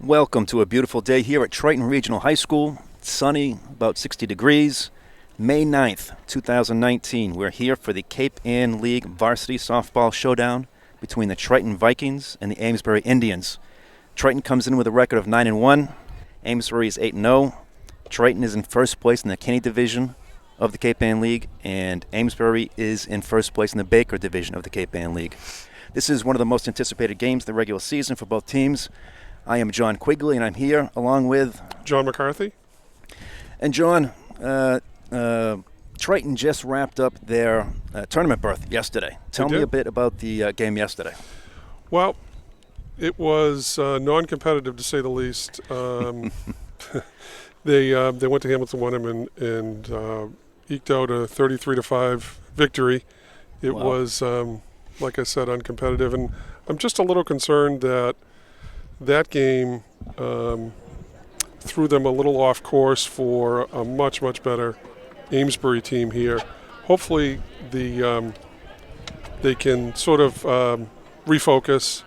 Welcome to a beautiful day here at Triton Regional High School. It's sunny, about 60 degrees. May 9th, 2019. We're here for the Cape Ann League Varsity Softball Showdown between the Triton Vikings and the Amesbury Indians. Triton comes in with a record of 9-1. Amesbury is 8-0. Triton is in first place in the Kenny Division of the Cape Ann League, and Amesbury is in first place in the Baker Division of the Cape Ann League. This is one of the most anticipated games of the regular season for both teams. I am John Quigley, and I'm here along with John McCarthy. And John, Triton just wrapped up their tournament berth yesterday. Tell me a bit about the game yesterday. Well, it was non-competitive to say the least. They went to Hamilton Wenham and eked out a 33-5 victory. It was, like I said, uncompetitive, and I'm just a little concerned that game threw them a little off course for a much, much better Amesbury team here. Hopefully they can sort of refocus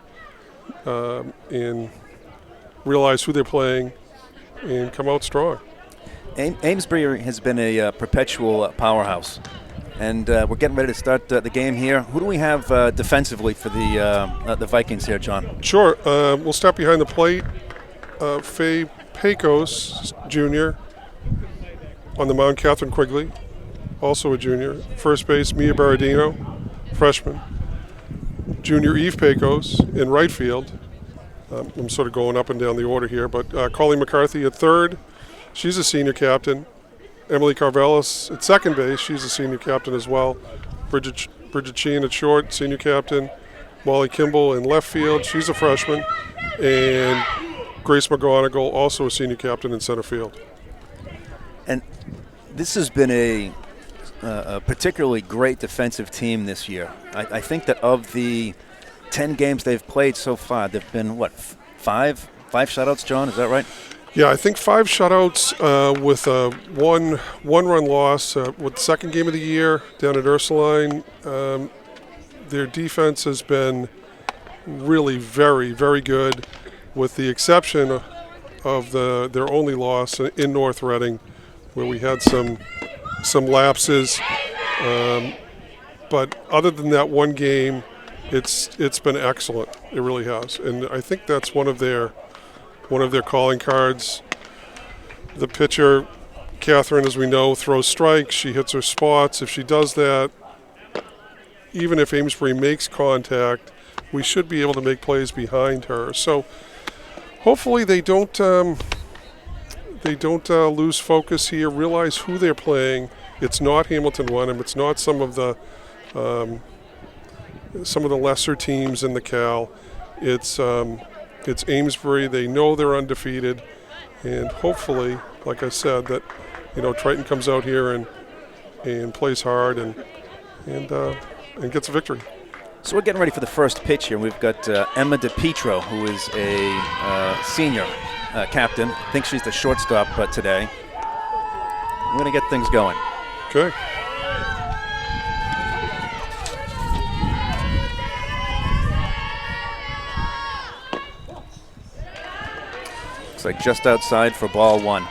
and realize who they're playing and come out strong. Amesbury has been a perpetual powerhouse, and we're getting ready to start the game here. Who do we have defensively for the Vikings here, John? Sure. We'll start behind the plate. Faye Pecos, junior. On the mound, Catherine Quigley, also a junior. First base, Mia Baradino, freshman. Junior Eve Pecos in right field. I'm sort of going up and down the order here, but Colleen McCarthy at third. She's a senior captain. Emily Carvelis at second base. She's a senior captain as well. Bridget Sheehan at short, senior captain. Molly Kimball in left field. She's a freshman. And Grace McGonigal, also a senior captain in center field. And this has been a particularly great defensive team this year. I think that of the 10 games they've played so far, there have been, five shutouts, John? Is that right? Yeah, I think 5 shutouts with a one-run loss. With the second game of the year down at Ursuline, their defense has been really very, very good, with the exception of their only loss in North Reading, where we had some lapses. But other than that one game, it's been excellent. It really has, and I think that's one of their calling cards. The pitcher, Catherine, as we know, throws strikes. She hits her spots. If she does that, even if Amesbury makes contact, we should be able to make plays behind her. So hopefully they don't lose focus here. Realize who they're playing. It's not Hamilton Wenham. It's not some of the lesser teams in the Cal. It's Amesbury. They know they're undefeated, and hopefully, like I said, that Triton comes out here and plays hard and gets a victory. So we're getting ready for the first pitch here. We've got Emma DePietro, who is a senior captain. I think she's the shortstop today. We're going to get things going. Okay. Looks like just outside for ball one.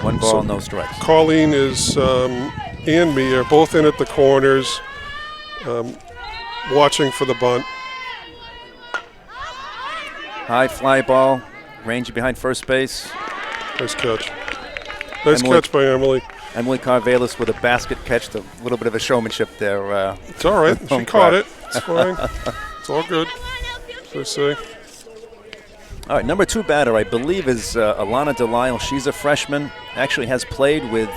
One ball, no strikes. Colleen and me are both in at the corners, watching for the bunt. High fly ball, ranging behind first base. Nice catch. Nice catch by Emily. Emily Carvelis with a basket catch, a little bit of a showmanship there. It's all right. She caught it. It's fine. It's all good, as I say. All right, number 2 batter, I believe, is Alana Delisle. She's a freshman, actually has played with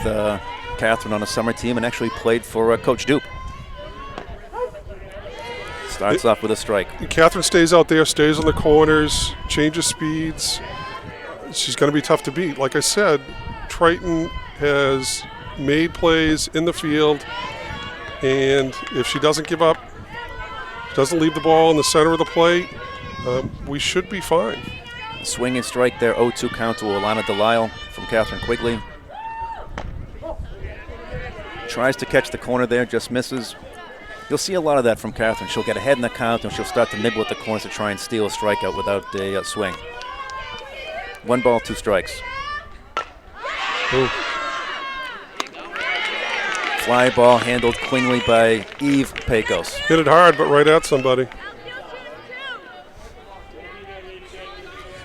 Catherine on a summer team and actually played for Coach Duke. Starts off with a strike. Catherine stays out there, stays on the corners, changes speeds. She's going to be tough to beat. Like I said, Triton has made plays in the field, and if she doesn't give up, doesn't leave the ball in the center of the plate, we should be fine. Swing and strike there, 0-2 count to Alana Delisle from Catherine Quigley. Tries to catch the corner there, just misses. You'll see a lot of that from Catherine. She'll get ahead in the count, and she'll start to nibble at the corners to try and steal a strikeout without a swing. 1 ball, 2 strikes. Ooh. Fly ball handled cleanly by Eve Pecos. Hit it hard, but right at somebody.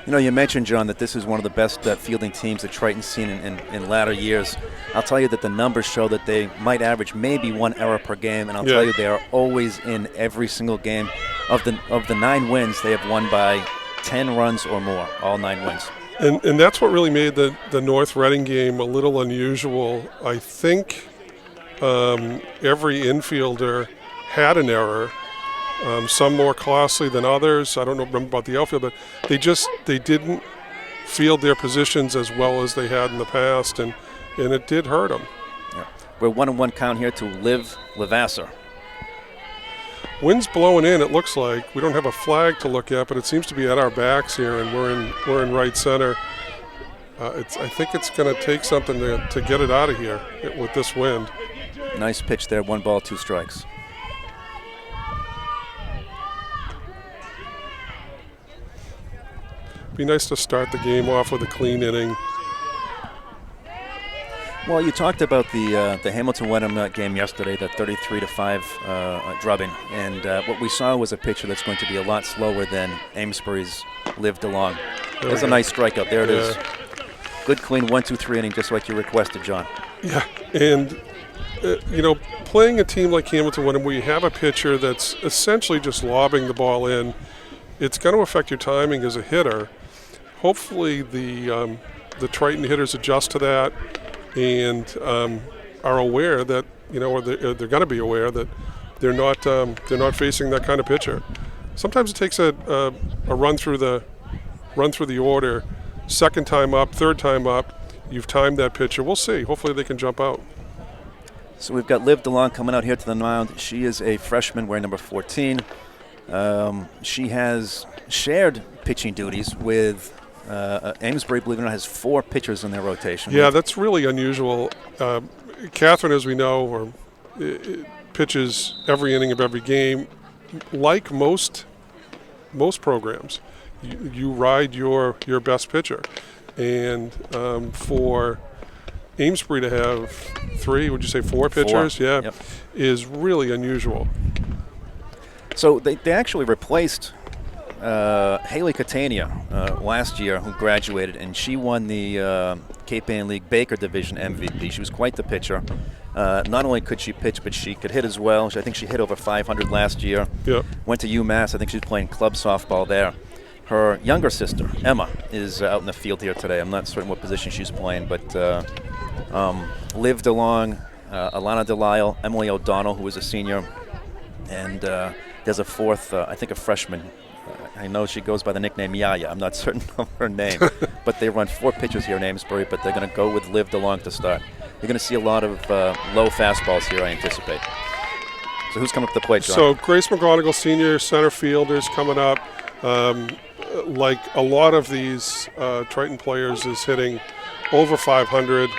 You know, you mentioned, John, that this is one of the best fielding teams that Triton's seen in latter years. I'll tell you that the numbers show that they might average maybe 1 error per game, and I'll tell you they are always in every single game. Of the 9 wins, they have won by 10 runs or more, all 9 wins. And that's what really made the North Reading game a little unusual. I think every infielder had an error. Some more costly than others. I don't know about the outfield, but they didn't field their positions as well as they had in the past, and it did hurt them. Yeah. We're 1-1 count here to Liv Levasseur. Wind's blowing in. It looks like we don't have a flag to look at, but it seems to be at our backs here, and we're in right center. I think it's going to take something to get it out of here with this wind. Nice pitch there. 1 ball, 2 strikes. Be nice to start the game off with a clean inning. Well, you talked about the Hamilton-Wenham game yesterday, that 33-5 drubbing, and what we saw was a pitcher that's going to be a lot slower than Amesbury's lived along. There's a nice strikeout. There it is. Good, clean 1-2-3 inning, just like you requested, John. Yeah, and playing a team like Hamilton-Wenham where you have a pitcher that's essentially just lobbing the ball in, it's going to affect your timing as a hitter. Hopefully the Triton hitters adjust to that and are aware that or they're going to be aware that they're not facing that kind of pitcher. Sometimes it takes a run through the order, second time up, third time up. You've timed that pitcher. We'll see. Hopefully they can jump out. So we've got Liv DeLong coming out here to the mound. She is a freshman wearing number 14. She has shared pitching duties with Amesbury, believe it or not, has 4 pitchers in their rotation. Yeah, that's really unusual. Catherine, as we know, pitches every inning of every game. Like most programs, you ride your best pitcher. And for Amesbury to have 3, would you say 4 pitchers? 4. Yeah, yep. Is really unusual. So they actually replaced Haley Catania last year, who graduated, and she won the Cape Ann League Baker Division MVP. She was quite the pitcher. Not only could she pitch, but she could hit as well. I think she hit over 500 last year. Yep. Went to UMass. I think she's playing club softball there. Her younger sister, Emma, is out in the field here today. I'm not certain what position she's playing, but Liv DeLong, Alana Delisle, Emily O'Donnell, who is a senior, and there's a 4th, I think a freshman. I know she goes by the nickname Yaya. I'm not certain of her name. But they run 4 pitchers here in Amesbury, but they're going to go with Liv DeLong to start. You're going to see a lot of low fastballs here, I anticipate. So who's coming up to the plate, John? So Grace McGonigal, senior center fielders, coming up. Like a lot of these Triton players, is hitting over 500.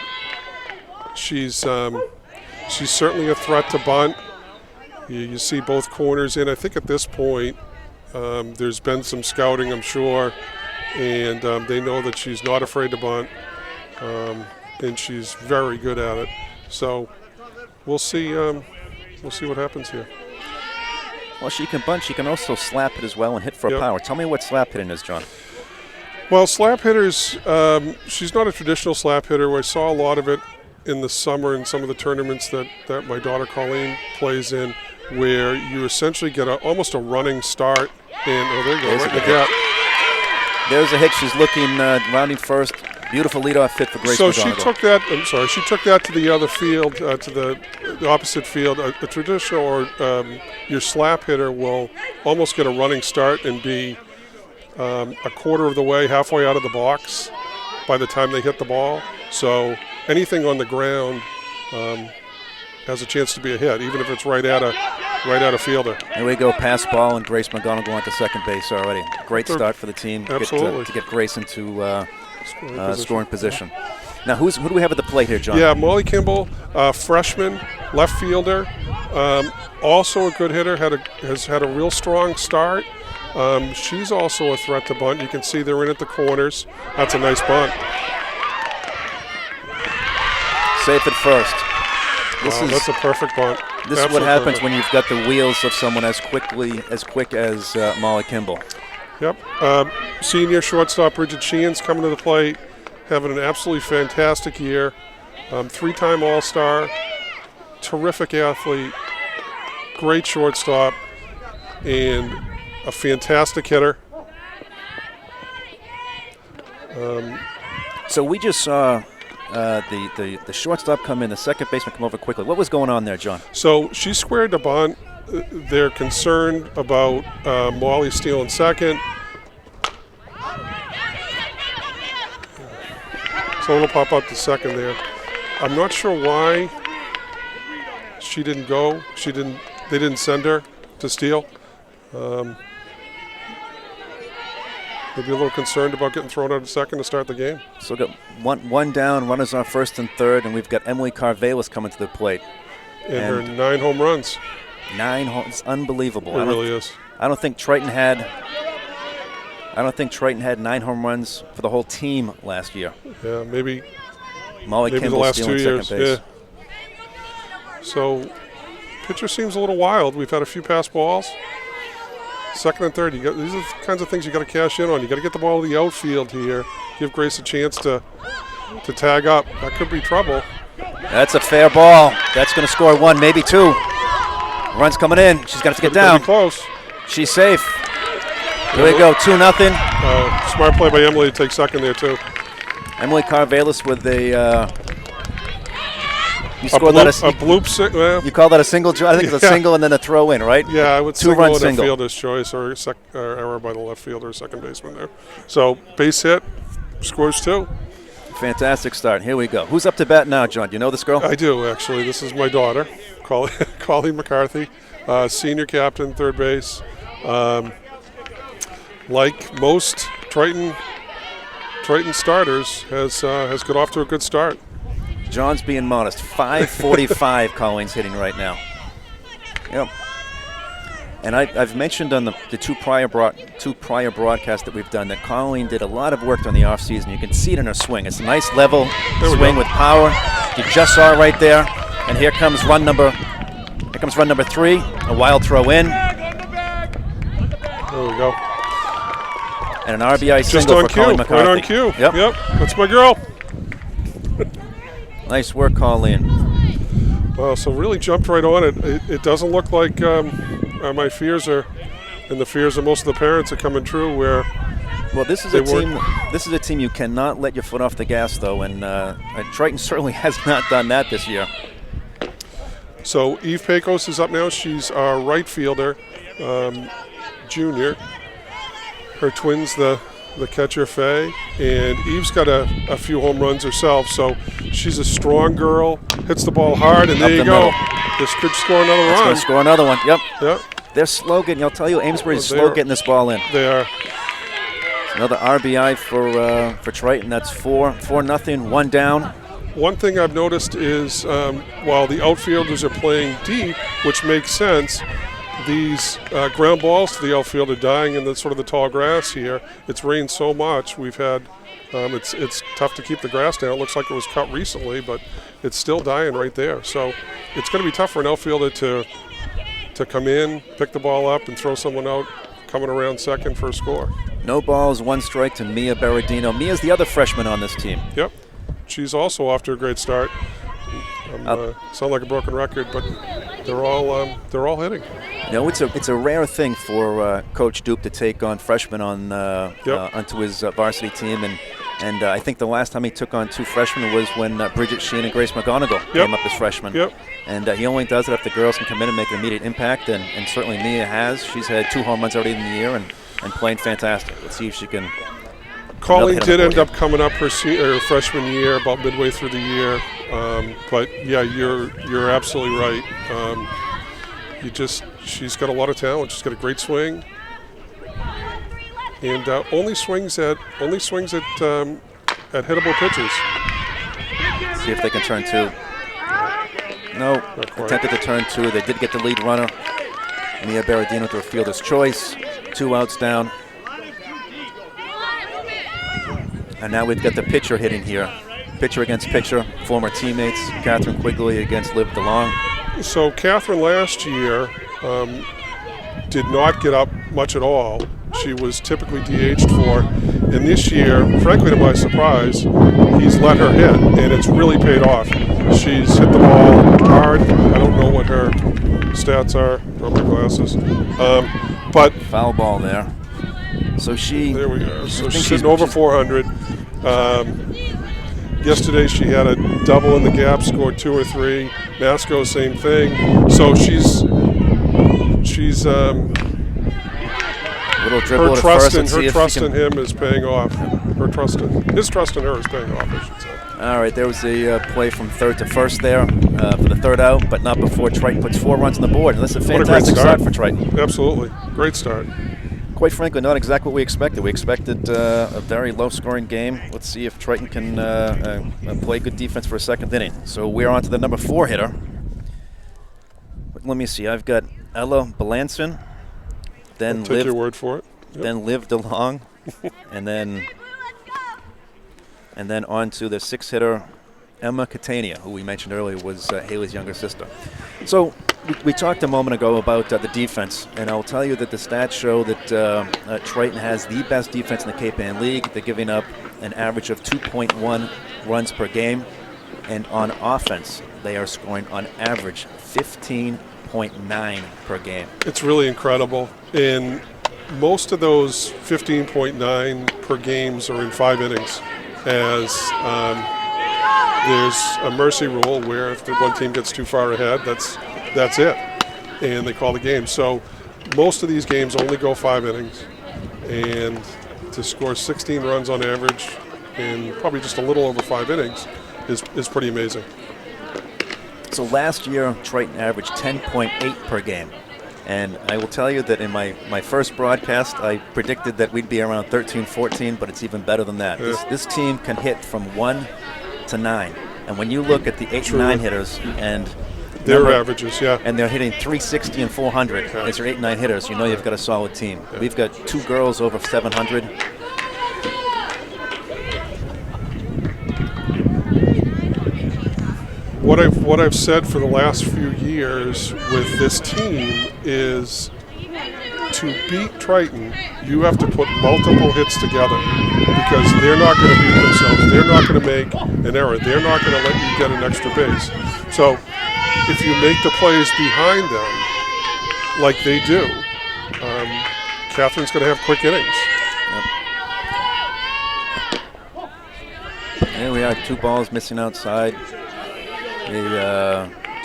She's certainly a threat to bunt. You see both corners in. I think at this point there's been some scouting, I'm sure, and they know that she's not afraid to bunt, and she's very good at it. So we'll see what happens here. Well, she can bunt. She can also slap it as well and hit for power. Tell me what slap hitting is, John. Well, slap hitters, she's not a traditional slap hitter. I saw a lot of it in the summer in some of the tournaments that my daughter Colleen plays in, where you essentially get almost a running start. And there you go, right in the gap. There's a hit. She's looking, rounding first. Beautiful leadoff hit for Grace So McGonigal. she took that to the other field, to the opposite field. A traditional or your slap hitter will almost get a running start and be a quarter of the way, halfway out of the box by the time they hit the ball. So anything on the ground has a chance to be a hit, even if it's right at a fielder. Here we go, pass ball, and Grace McGonigal on to second base already. Great start for the team. Absolutely. To get Grace into scoring position. Now, who do we have at the plate here, John? Yeah, Molly Kimball, freshman, left fielder, also a good hitter, has had a real strong start. She's also a threat to bunt. You can see they're in at the corners. That's a nice bunt. Safe at first. That's a perfect bunt. This is what happens when you've got the wheels of someone as quick as Molly Kimball. Yep. Senior shortstop Bridget Sheehan's coming to the plate, having an absolutely fantastic year. 3-time All-Star, terrific athlete, great shortstop, and a fantastic hitter. So we just saw the shortstop come in, the second baseman come over quickly. What was going on there, John? So she squared the bunt. They're concerned about Molly stealing second. So it'll pop up to second there. I'm not sure why she didn't go. They didn't send her to steal. Maybe a little concerned about getting thrown out at second to start the game. So we've got one down, runners on first and third, and we've got Emily Carvelis coming to the plate. And her 9 home runs. 9 home, it's unbelievable. It really is. I don't think Triton had 9 home runs for the whole team last year. Yeah, maybe Molly Kimball the last 2 stealing years. second base. Yeah. So pitcher seems a little wild. We've had a few pass balls. Second and third, these are the kinds of things you got to cash in on. You got to get the ball to the outfield here. Give Grace a chance to tag up. That could be trouble. That's a fair ball. That's going to score 1, maybe 2. Run's coming in. She's got to get down. Close. She's safe. Here we go, 2-0. Smart play by Emily to take second there too. Emily Carvelis with a. You scored that a bloop. You call that a single? I think it's a single and then a throw in, right? Yeah, I would 2-run single. Fielder's choice or error by the left fielder, second baseman there. So base hit, scores 2. Fantastic start. Here we go. Who's up to bat now, John? Do you know this girl? I do, actually. This is my daughter, Colleen McCarthy, senior captain, third base. Like most Triton starters, has got off to a good start. John's being modest. 545 Colleen's hitting right now. Yep. And I've mentioned on the two prior broadcasts that we've done that Colleen did a lot of work during the offseason. You can see it in her swing. It's a nice level swing with power. You just saw it right there. And here comes run number 3. A wild throw in. There we go. And an RBI single for Colleen McCarthy. Right on cue. Yep. That's my girl. Nice work, Colleen. Well, so really jumped right on it. It doesn't look like my fears are, and the fears of most of the parents are coming true. Well, this is a team. This is a team you cannot let your foot off the gas, though, and Triton certainly has not done that this year. So Eve Pecos is up now. She's our right fielder, junior. Her twins, the catcher Faye, and Eve's got a few home runs herself, so she's a strong girl, hits the ball hard, and there you go. This could score another run. Going to score another one. Yep. Yep. They're slow getting. I'll tell you, Amesbury's slow getting this ball in. They are. Another RBI for Triton. That's 4-0, 1 down. One thing I've noticed is while the outfielders are playing deep, which makes sense, these ground balls to the outfield are dying in the sort of the tall grass here. It's rained so much. We've had it's tough to keep the grass down. It looks like it was cut recently, but it's still dying right there. So it's going to be tough for an outfielder to come in, pick the ball up, and throw someone out coming around second for a score. No balls, 1 strike to Mia Berardino. Mia's the other freshman on this team. Yep. She's also off to a great start. Sound like a broken record, but they're all hitting. You know, it's a rare thing for Coach Dupe to take on freshmen onto his varsity team, and I think the last time he took on 2 freshmen was when Bridget Sheen and Grace McGonigal came up as freshmen. Yep. And he only does it if the girls can come in and make an immediate impact, and certainly Mia has. She's had 2 home runs already in the year and playing fantastic. Let's see if she can. Colleen did end up coming up her freshman year, about midway through the year. But yeah, you're absolutely right. She's got a lot of talent. She's got a great swing, and only swings at hittable pitches. See if they can turn 2. No, Not quite. attempted to turn 2. They did get the lead runner, Mia Berardino, to a fielder's choice. 2 outs down. And now we've got the pitcher hitting here. Pitcher against pitcher, former teammates, Catherine Quigley against Liv DeLong. So Catherine last year did not get up much at all. She was typically DH'd for. And this year, frankly to my surprise, he's let her hit, and it's really paid off. She's hit the ball hard. I don't know what her stats are. Drop my glasses. But Foul ball there. So there we go. So I think she's sitting over 400. Yesterday she had a double in the gap, scored 2 or 3. Masco, same thing. So she's little dribble her to trust first. in him is paying off. His trust in her is paying off, I should say. All right, there was a play from third to first there for the third out, but not before Triton puts 4 runs on the board. And that's a fantastic start for Triton. Absolutely, great start. Quite frankly, not exactly what we expected. We expected a very low-scoring game. Let's see if Triton can play good defense for a second inning. So we're on to the number 4 hitter. But let me see. I've got Ella Balanson, then I'll take your word for it. Yep. Then Liv DeLong, and then on to the 6th hitter, Emma Catania, who we mentioned earlier was Haley's younger sister. So we talked a moment ago about the defense, and I'll tell you that the stats show that Triton has the best defense in the Cape Ann League. They're giving up an average of 2.1 runs per game, and on offense, they are scoring on average 15.9 per game. It's really incredible. And most of those 15.9 per games are in 5 innings, as there's a mercy rule where if the one team gets too far ahead, that's it, and they call the game. So most of these games only go 5 innings, and to score 16 runs on average in probably just a little over 5 innings is pretty amazing. So last year, Triton averaged 10.8 per game. And I will tell you that in my first broadcast, I predicted that we'd be around 13, 14, but it's even better than that. Yeah. This team can hit from 1 to 9. And when you look at the 8 and 9 hitters and their averages, yeah. And they're hitting 360 and 400 as your 8 and 9 hitters, you know you've got a solid team. Yeah. We've got 2 girls over 700. What I've said for the last few years with this team is to beat Triton, you have to put multiple hits together because they're not going to beat themselves. They're not going to make an error. They're not going to let you get an extra base. So if you make the plays behind them like they do, Catherine's going to have quick innings. Yep. Here we are, 2 balls missing outside. A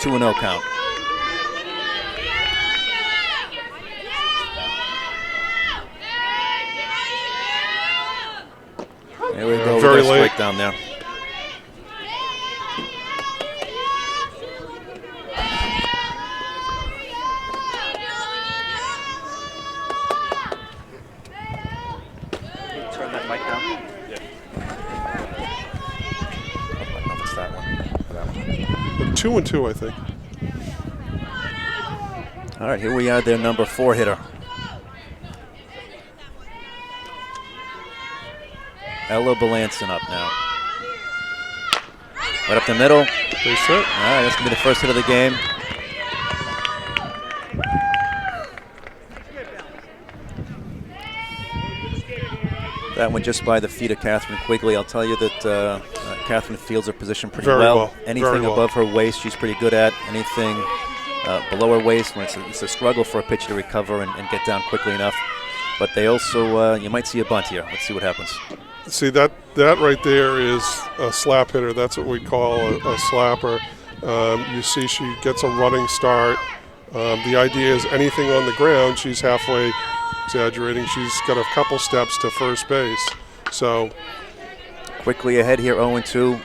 2-0 count. There we go. Very late. Strike down there. Turn that mic down. Yeah. I don't know if it's that one. 2-2, I think. All right, here we are, their number 4 hitter. Ella Balanson up now. Right up the middle. They set. All right, that's going to be the first hit of the game. That one just by the feet of Catherine Quigley. I'll tell you that Catherine fields her position pretty well. Anything above her waist, she's pretty good at. Anything below her waist, when it's a struggle for a pitcher to recover and get down quickly enough. But they also, you might see a bunt here. Let's see what happens. See, that right there is a slap hitter. That's what we call a slapper. You see she gets a running start. The idea is anything on the ground, she's halfway, exaggerating, she's got a couple steps to first base. So quickly ahead here, 0-2.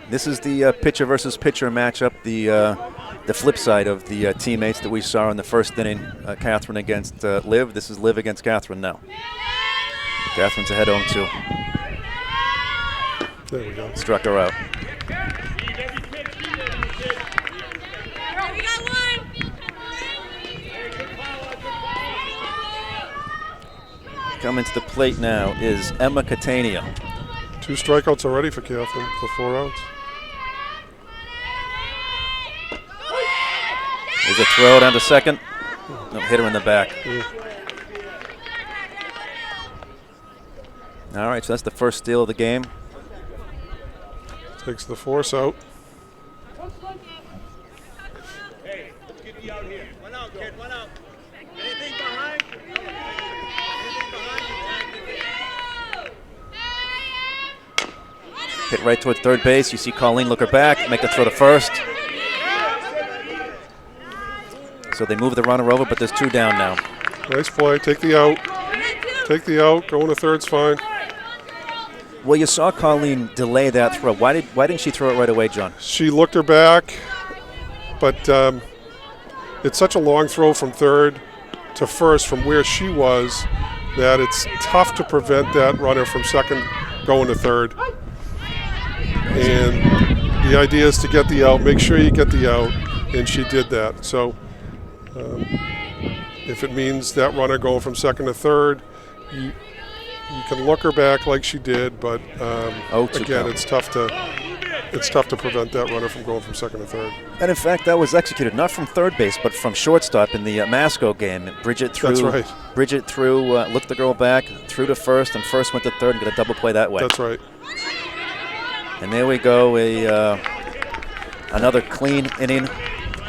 This is the pitcher versus pitcher matchup, the flip side of the teammates that we saw in the first inning, Catherine against Liv. This is Liv against Catherine now. Catherine's ahead 0-2. There we go. Struck her out. Coming to the plate now is Emma Catania. 2 strikeouts already for Catherine for 4 outs. There's a throw down to second. No, hit her in the back. All right, so that's the first steal of the game. Takes the force out. Hey, let's get you out here. 1 out, kid, 1 out. Anything behind? Anything behind? Hit right towards third base. You see Colleen look her back, make the throw to first. So they move the runner over, but there's 2 down now. Nice play. Take the out. Take the out. Going to third's fine. Well, you saw Colleen delay that throw. Why didn't she throw it right away, John? She looked her back, but it's such a long throw from third to first from where she was that it's tough to prevent that runner from second going to third. And the idea is to get the out, make sure you get the out, and she did that. So if it means that runner going from second to third, you can look her back like she did, but again, it's tough to prevent that runner from going from second to third. And in fact, that was executed not from third base, but from shortstop in the Masco game. Bridget threw. That's right. Bridget threw, looked the girl back, threw to first, and first went to third and got a double play that way. That's right. And there we go, another clean inning.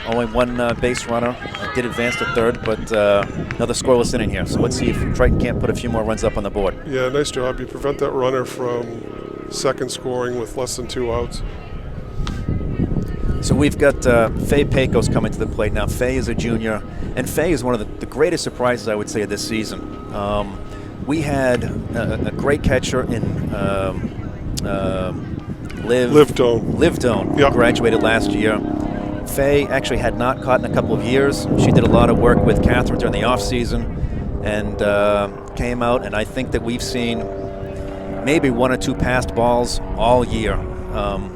Only 1 base runner. Did advance to third, but another scoreless inning here. So let's see if Triton can't put a few more runs up on the board. Yeah, nice job. You prevent that runner from second scoring with less than 2 outs. So we've got Faye Pecos coming to the plate now. Faye is a junior, and Faye is one of the greatest surprises, I would say, of this season. We had a great catcher in Liv Doan. Liv Doan, Yep. graduated last year. Faye actually had not caught in a couple of years. She did a lot of work with Catherine during the off season and came out, and I think that we've seen maybe 1 or 2 passed balls all year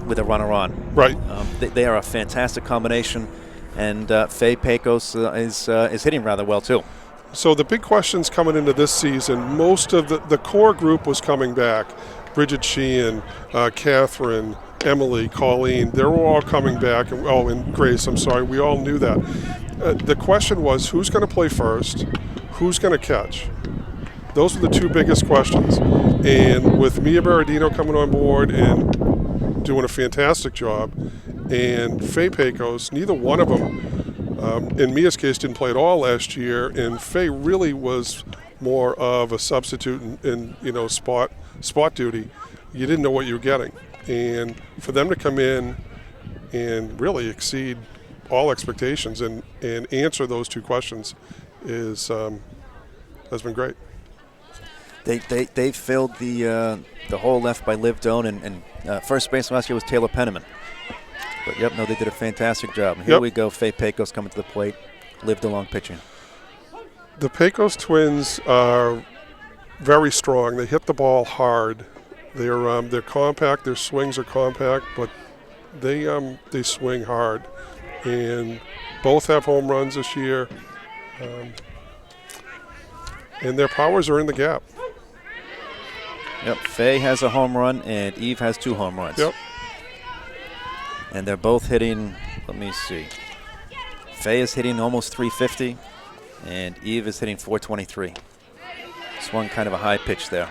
with a runner on. Right. They are a fantastic combination, and Faye Pecos is hitting rather well too. So the big questions coming into this season, most of the core group was coming back. Bridget Sheehan, Catherine, Emily, Colleen, they were all coming back. And Grace, I'm sorry, we all knew that. The question was, who's going to play first? Who's going to catch? Those were the 2 biggest questions. And with Mia Baradino coming on board and doing a fantastic job, and Faye Pecos, neither one of them, in Mia's case, didn't play at all last year, and Faye really was more of a substitute in spot duty. You didn't know what you were getting. And for them to come in and really exceed all expectations and answer those 2 questions has been great. They filled the hole left by Liv Doan, and first base last year was Taylor Penniman. But they did a fantastic job. Here we go, Faye Pecos coming to the plate, Liv DeLong pitching. The Pecos twins are very strong. They hit the ball hard. They're compact. Their swings are compact, but they swing hard. And both have home runs this year. And their powers are in the gap. Yep, Faye has a home run, and Eve has 2 home runs. Yep. And they're both hitting, let me see. Faye is hitting almost 350, and Eve is hitting 423. Swung kind of a high pitch there.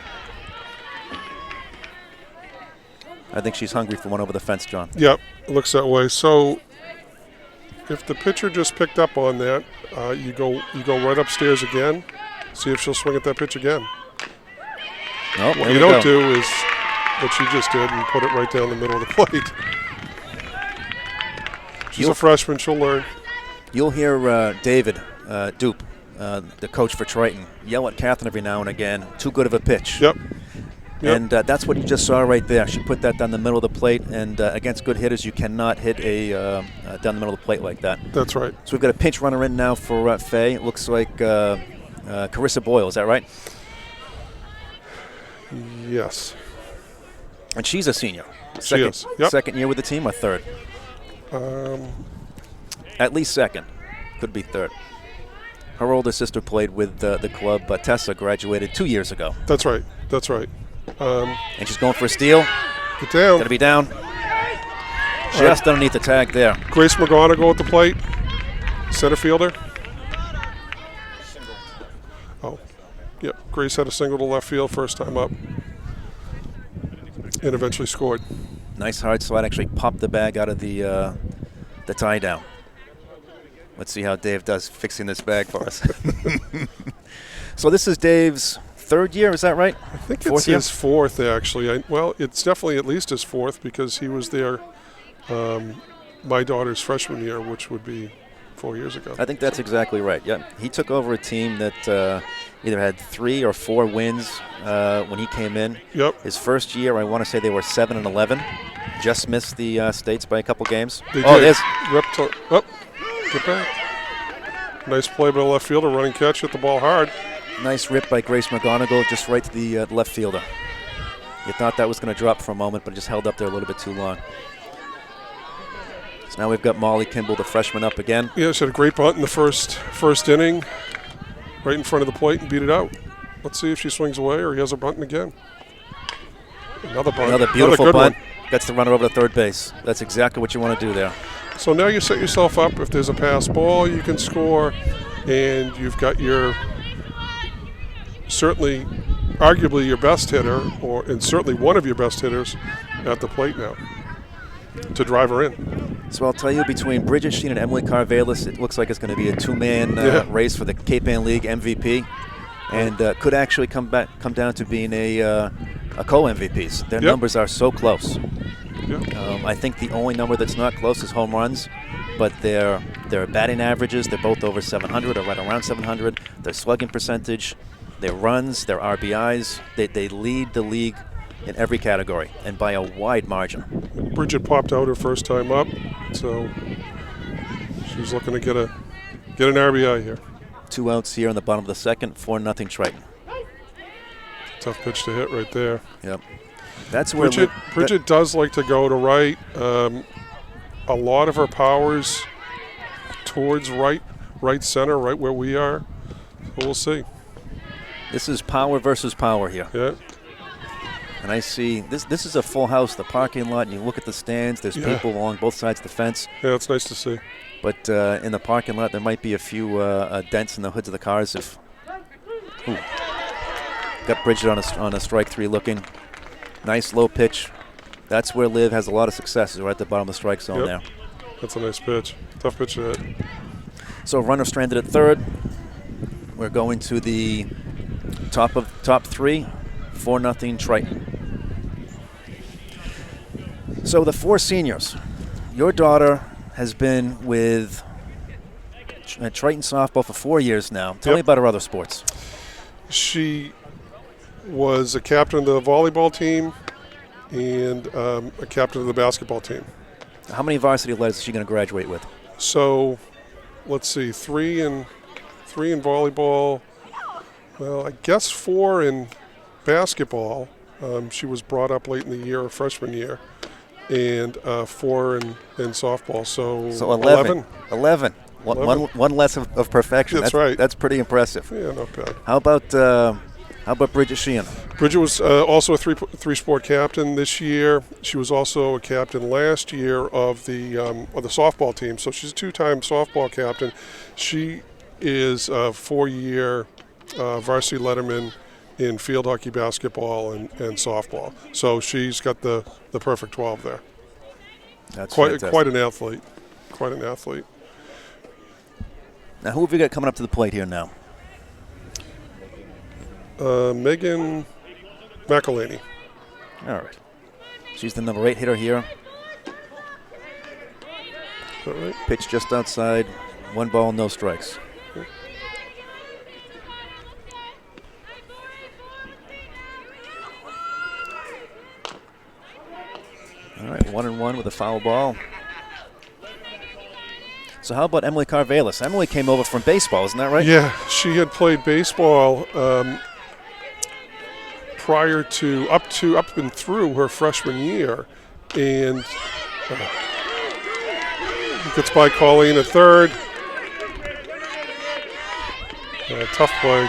I think she's hungry for one over the fence, John. Yep, it looks that way. So if the pitcher just picked up on that, you go right upstairs again, see if she'll swing at that pitch again. Nope, What you don't do is what she just did and put it right down the middle of the plate. She's a freshman. She'll learn. You'll hear David Dupe, the coach for Triton, yell at Catherine every now and again, too good of a pitch. Yep. And that's what you just saw right there. She put that down the middle of the plate, and against good hitters, you cannot hit down the middle of the plate like that. That's right. So we've got a pinch runner in now for Faye. It looks like Carissa Boyle. Is that right? Yes. And she's a senior. She is. Yep. Second year with the team or third? At least second. Could be third. Her older sister played with the club, but Tessa graduated 2 years ago. That's right. That's right. And she's going for a steal. Get down. Going to be down. Just underneath the tag there. Grace McGonigal at the plate. Center fielder. Oh, yep. Grace had a single to left field first time up. And eventually scored. Nice hard slide. Actually popped the bag out of the tie down. Let's see how Dave does fixing this bag for us. So this is Dave's third year, is that right? I think it's his fourth, actually. Well, it's definitely at least his fourth because he was there my daughter's freshman year, which would be 4 years ago. I think that's exactly right. Yeah, he took over a team that either had 3 or 4 wins when he came in. Yep. His first year, I want to say they were 7-11. Just missed the states by a couple games. They oh, did. it is. Get back. Nice play by the left fielder, running catch, hit the ball hard. Nice rip by Grace McGonigal, just right to the left fielder. You thought that was going to drop for a moment, but it just held up there a little bit too long. So now we've got Molly Kimball, the freshman, up again. Yeah, she had a great bunt in the first inning, right in front of the plate, and beat it out. Let's see if she swings away or he has her bunting again. Another bunt. Another beautiful good bunt. one. Gets the runner over to third base. That's exactly what you want to do there. So now you set yourself up. If there's a pass ball, you can score, and you've got your certainly, arguably your best hitter, and certainly one of your best hitters at the plate now to drive her in. So I'll tell you, between Bridget Sheen and Emily Carvelis, it looks like it's going to be a two-man race for the Cape Ann League MVP, and could actually come down to being a co-MVPs. Their numbers are so close. I think the only number that's not close is home runs, but their batting averages, they're both over 700 or right around 700. Their slugging percentage, their runs, their RBIs, they lead the league in every category and by a wide margin. Bridget popped out her first time up, so she's looking to get an RBI here. 2 outs here in the bottom of the second, 4-0 Triton. Tough pitch to hit right there. Yep. That's where Bridget does like to go to right. A lot of her powers towards right center, right where we are. So we'll see. This is power versus power here. Yeah. And I see this is a full house, the parking lot, and you look at the stands, there's people along both sides of the fence. Yeah, it's nice to see. But in the parking lot, there might be a few dents in the hoods of the cars. Got Bridget on a strike 3 looking. Nice low pitch. That's where Liv has a lot of success, is right at the bottom of the strike zone there. That's a nice pitch. Tough pitch to hit. So runner stranded at third. We're going to the top 3, 4-0 Triton. So the 4 seniors. Your daughter has been with Triton softball for 4 years now. Tell me about her other sports. She was a captain of the volleyball team and a captain of the basketball team. How many varsity letters is she going to graduate with? So, let's see, 3 in volleyball. Well, I guess 4 in basketball. She was brought up late in the year, freshman year, and 4 in softball. So 11. 11. One less of perfection. That's right. That's pretty impressive. Yeah, not bad. How about Bridget Sheehan? Bridget was also a three-sport captain this year. She was also a captain last year of the softball team. So she's a 2-time softball captain. She is a 4-year varsity letterman in field hockey, basketball, and softball. So she's got the perfect 12 there. That's quite fantastic. an athlete. Quite an athlete. Now, who have we got coming up to the plate here now? Megan McElhaney. All right. She's the number 8 hitter here. Is that right? Pitch just outside. 1 ball, no strikes. All right, 1-1 with a foul ball. So how about Emily Carvelis? Emily came over from baseball, isn't that right? Yeah, she had played baseball prior to up and through her freshman year, and gets by Colleen at third. Tough play.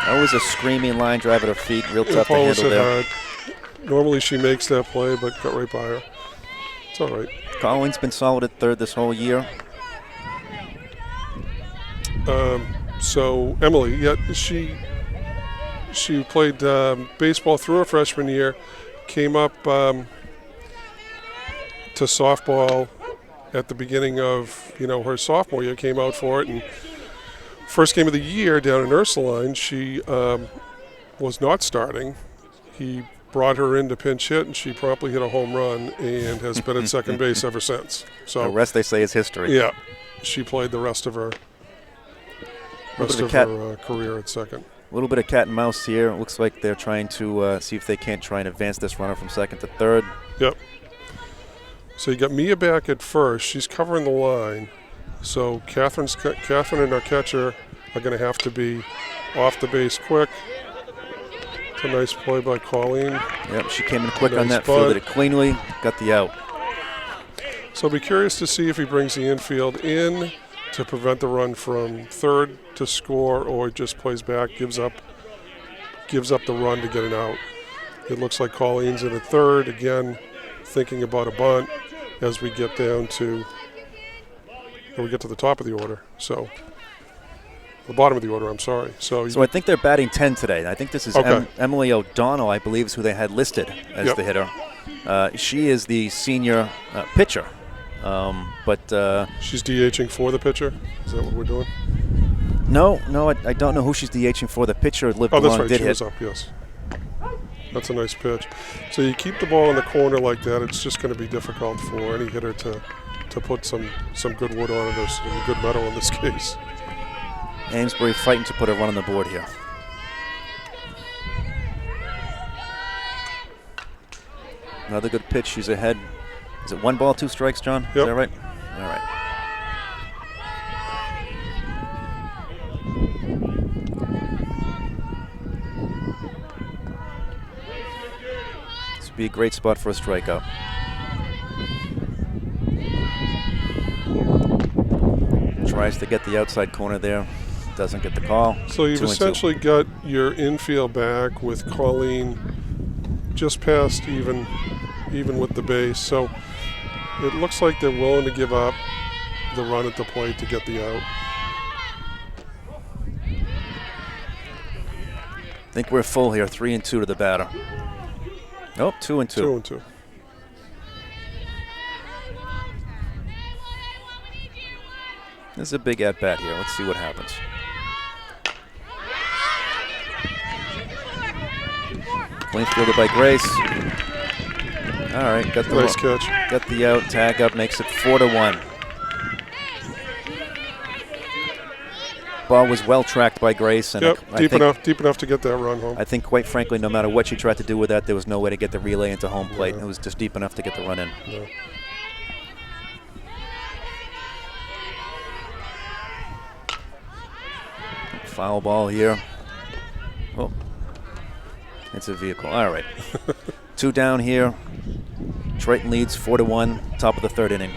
Always a screaming line drive at her feet. Real tough to Impulse handle it there. hard. Normally she makes that play, but got right by her. It's all right. Colleen's been solid at third this whole year. So Emily, she played baseball through her freshman year, came up to softball at the beginning of her sophomore year, came out for it, and first game of the year down in Ursuline, she was not starting. He brought her in to pinch hit, and she promptly hit a home run and has been at second base ever since. So The rest, they say, is history. yeah, she played the rest of her career at second. A little bit of cat and mouse here. It looks like they're trying to see if they can't try and advance this runner from second to third. Yep. So you got Mia back at first. She's covering the line. So Catherine and our catcher are going to have to be off the base quick. It's a nice play by Colleen. Yep, she came in quick on Nice that, fielded bunt. it cleanly, got the out. So I'll be curious to see if he brings the infield in to prevent the run from third to score, or just plays back, gives up the run to get an out. It looks like Colleen's in at third, again thinking about a bunt as we get down to, or we get to the top of the order. So the bottom of the order, I'm sorry. So I think they're batting 10 today. I think this is Okay. Emily O'Donnell, I believe, is who they had listed as Yep. the hitter. She is the senior pitcher. But she's DHing for the pitcher. Is that what we're doing? no, I don't know who she's DHing for. The pitcher, Liv Oh, that's Belong, right. did She hit. was up, yes. That's a nice pitch. So you keep the ball in the corner like that, it's just going to be difficult for any hitter to put some good wood on it, or some good metal in this case. Amesbury fighting to put a run on the board here. Another good pitch. She's ahead. Is it 1 ball, 2 strikes, John? Is Yep. that right? All right. This would be a great spot for a strikeout. Tries to get the outside corner there. Doesn't get the call. So you've 2-2. essentially got your infield back with Colleen just past even with the base. So it looks like they're willing to give up the run at the plate to get the out. I think we're full here. 3-2 to the batter. Nope, 2-2. 2-2. This is a big at-bat here. Let's see what happens. Clean fielded by Grace. All right, got the Nice catch. Got the out. Tag up makes it 4-1. Ball was well tracked by Grace, and Yep, I deep think, enough to get that run home. I think, quite frankly, no matter what she tried to do with that, there was no way to get the relay into home plate. Yeah. It was just deep enough to get the run in. No. Foul ball here. Oh, it's a vehicle. All right. 2 down here. Triton leads 4-1, top of the third inning.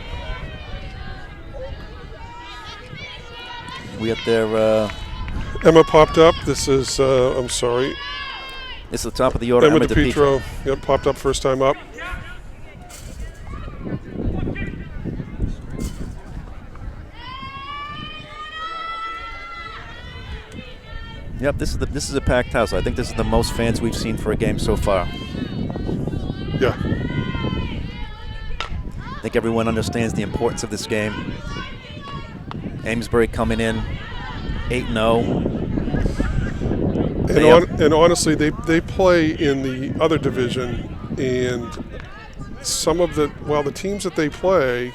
We at their, Emma popped up. This is, I'm sorry, this is the top of the order. Emma DePietro. DePietro. Yep, popped up first time up. Yep, this is a packed house. I think this is the most fans we've seen for a game so far. Yeah. I think everyone understands the importance of this game. Amesbury coming in 8-0. And honestly, they play in the other division, and the teams that they play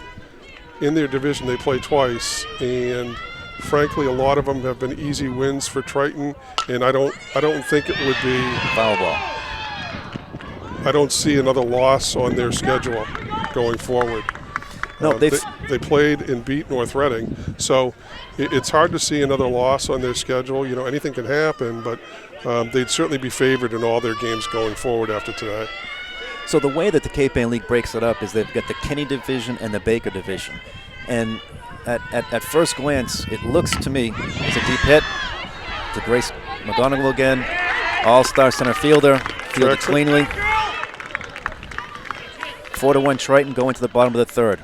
in their division, they play twice, and frankly, a lot of them have been easy wins for Triton, and I don't think it would be. Foul ball. I don't see another loss on their schedule going forward. No, they played and beat North Reading, so it's hard to see another loss on their schedule. You know, anything can happen, but they'd certainly be favored in all their games going forward after today. So the way that the Cape Ann League breaks it up is they've got the Kinney division and the Baker division. And at first glance, it looks to me, it's a deep hit. to Grace McGonigal again. All-star center fielder. Fielded cleanly. 4-1 Triton going to the bottom of the third.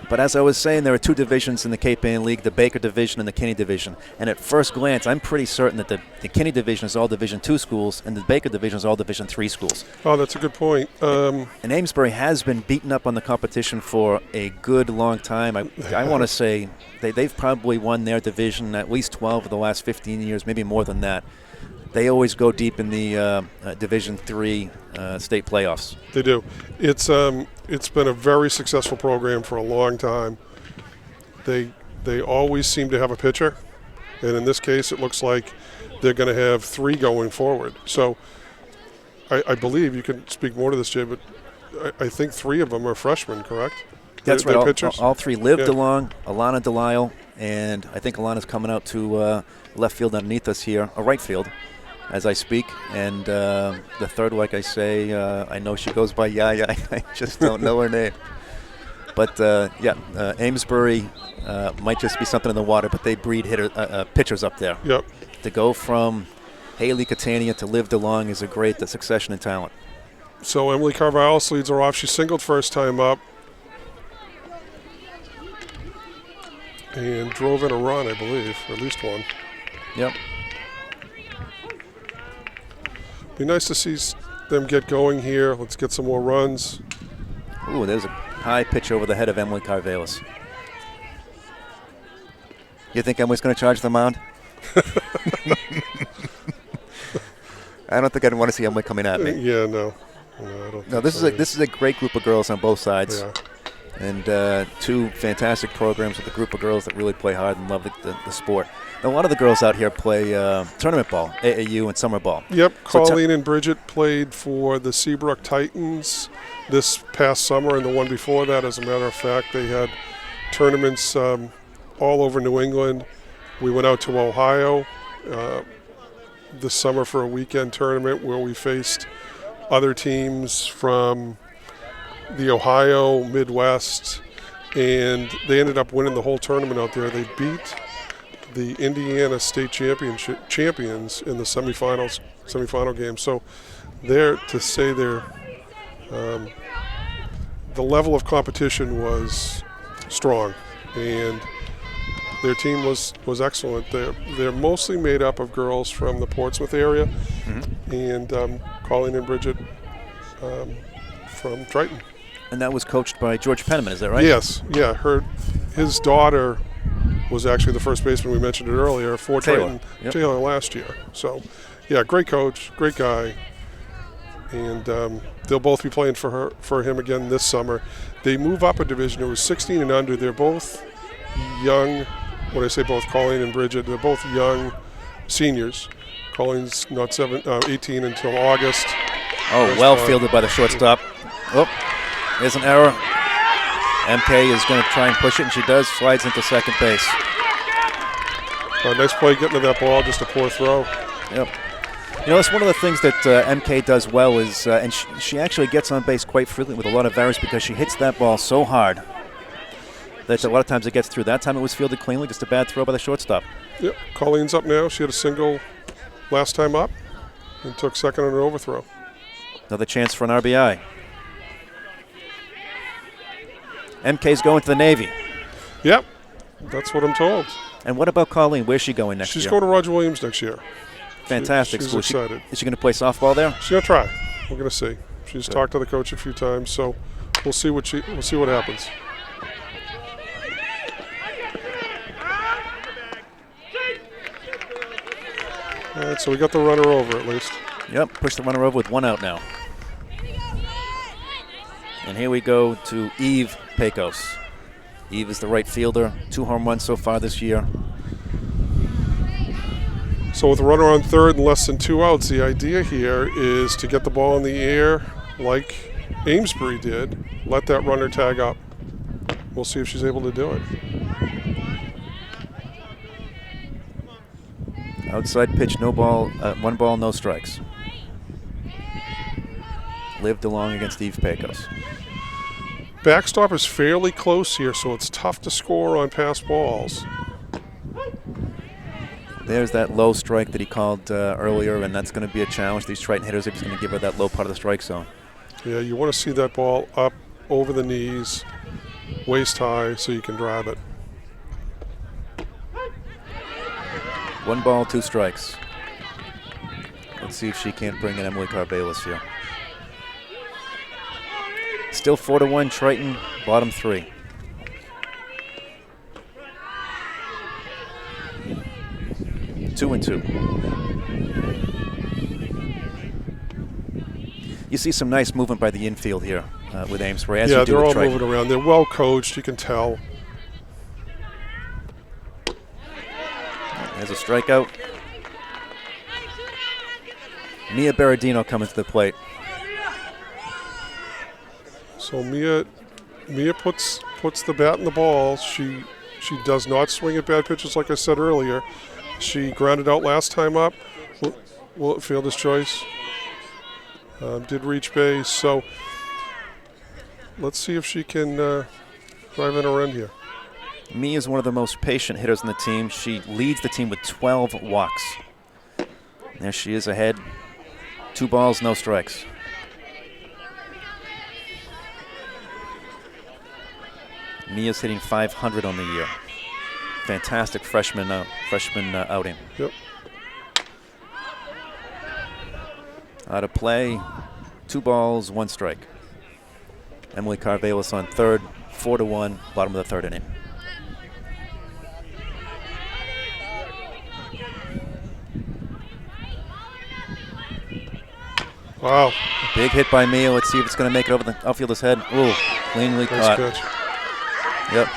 But as I was saying, there are two divisions in the Cape Ann League, the Baker Division and the Kinney Division. And at first glance, I'm pretty certain that the Kinney Division is all Division II schools and the Baker Division is all Division III schools. Oh, that's a good point. And Amesbury has been beaten up on the competition for a good long time. I want to say they've probably won their division at least 12 of the last 15 years, maybe more than that. They always go deep in the Division III state playoffs. They do. It's been a very successful program for a long time. They always seem to have a pitcher, and in this case, it looks like they're going to have 3 going forward. So I believe you can speak more to this, Jay, but I think 3 of them are freshmen, correct? That's they're right. Pitchers? All 3 lived along. Alana Delisle, and I think Alana's coming out to left field underneath us here, or right field, as I speak. And the third, like I say, I know she goes by Yaya. I just don't know her name. But, Amesbury might just be something in the water, but they breed pitchers up there. Yep. To go from Haley Catania to Liv DeLong is a great succession in talent. So Emily Carvalho leads her off. She singled first time up and drove in a run, I believe, or at least one. Yep. Be nice to see them get going here. Let's get some more runs. Ooh, there's a high pitch over the head of Emily Carvelis. You think Emily's going to charge the mound? I don't think I'd want to see Emily coming at me. Yeah, no. I don't No, this is a great group of girls on both sides. Yeah. And 2 fantastic programs with a group of girls that really play hard and love the sport. Now, a lot of the girls out here play tournament ball, AAU and summer ball. Yep, Colleen and Bridget played for the Seabrook Titans this past summer and the one before that. As a matter of fact, they had tournaments all over New England. We went out to Ohio this summer for a weekend tournament where we faced other teams from the Ohio, Midwest, and they ended up winning the whole tournament out there. They beat the Indiana State champions in the semifinal game. So there to say the level of competition was strong, and their team was excellent. They're mostly made up of girls from the Portsmouth area, and Colleen and Bridget from Triton. And that was coached by George Penniman, is that right? Yes, yeah. His daughter was actually the first baseman, we mentioned it earlier, for Triton, Taylor last year. So, yeah, great coach, great guy. And they'll both be playing for him again this summer. They move up a division. It was 16 and under. They're both young. When I say both, Colleen and Bridget, they're both young seniors. Colleen's not 18 until August. Oh, well fielded by the shortstop. Oh, there's an error. MK is going to try and push it, and she does. Slides into second base. Nice play getting to that ball, just a poor throw. Yep. You know, it's one of the things that MK does well is, and she actually gets on base quite frequently with a lot of errors because she hits that ball so hard that a lot of times it gets through. That time it was fielded cleanly, just a bad throw by the shortstop. Yep. Colleen's up now. She had a single last time up and took second on an overthrow. Another chance for an RBI. MK's going to the Navy. Yep, that's what I'm told. And what about Colleen? Where's she going next year? She's going to Roger Williams next year. Fantastic she's school. Excited. Is she going to play softball there? She's going to try. We're going to see. She's talked to the coach a few times, so we'll see what happens. All right, so we got the runner over at least. Yep, push the runner over with 1 out now. And here we go to Eve Pecos. Eve is the right fielder. 2 home runs so far this year. So with a runner on third and less than 2 outs, the idea here is to get the ball in the air like Amesbury did. Let that runner tag up. We'll see if she's able to do it. Outside pitch, no ball, 1 ball, no strikes. Lived along against Eve Pecos. Backstop is fairly close here, so it's tough to score on pass balls. There's that low strike that he called earlier, and that's going to be a challenge. These Triton hitters are just going to give her that low part of the strike zone. Yeah, you want to see that ball up over the knees, waist high, so you can drive it. 1 ball, 2 strikes. Let's see if she can't bring in Emily Carvelis here. Still 4-1 Triton, bottom 3. Two and 2. You see some nice movement by the infield here with Amesbury. As Yeah, you do they're with all Triton. moving around. They're well coached, you can tell. There's a strikeout. Mia Berardino coming to the plate. So Mia puts the bat in the ball. She does not swing at bad pitches, like I said earlier. She grounded out last time up. Will it fielder's choice? Did reach base. So let's see if she can drive in a run here. Mia is one of the most patient hitters on the team. She leads the team with 12 walks. There she is ahead. 2 balls, no strikes. Mia's hitting .500 on the year. Fantastic freshman outing. Yep. Out of play, 2 balls, 1 strike. Emily Carvelis on third, 4-1, bottom of the 3rd inning. Wow. Big hit by Mia. Let's see if it's going to make it over the outfielder's head. Ooh, cleanly caught. Nice catch. Yep.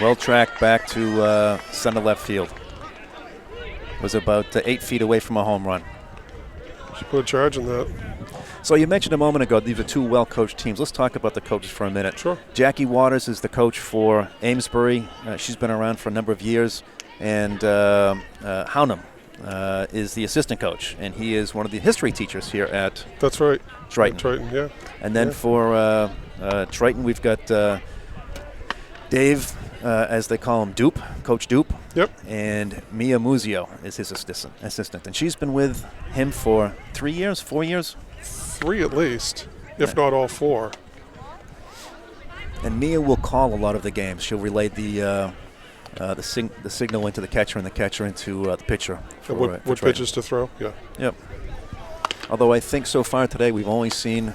Well tracked back to center left field. Was about 8 feet away from a home run. She put a charge in that. So you mentioned a moment ago these are 2 well-coached teams. Let's talk about the coaches for a minute. Sure. Jackie Waters is the coach for Amesbury. She's been around for a number of years. And Hounham is the assistant coach, and he is one of the history teachers here at That's right. Triton. Triton, yeah. And then for Triton, we've got Dave, as they call him, Dupe, Coach Dupe. Yep. And Mia Muzio is his assistant. And she's been with him for 3 years, 4 years? 3 at least, if not all 4. And Mia will call a lot of the games. She'll relay the signal into the catcher and the catcher into the pitcher. What pitches to throw? Yeah. Yep. Although I think so far today we've only seen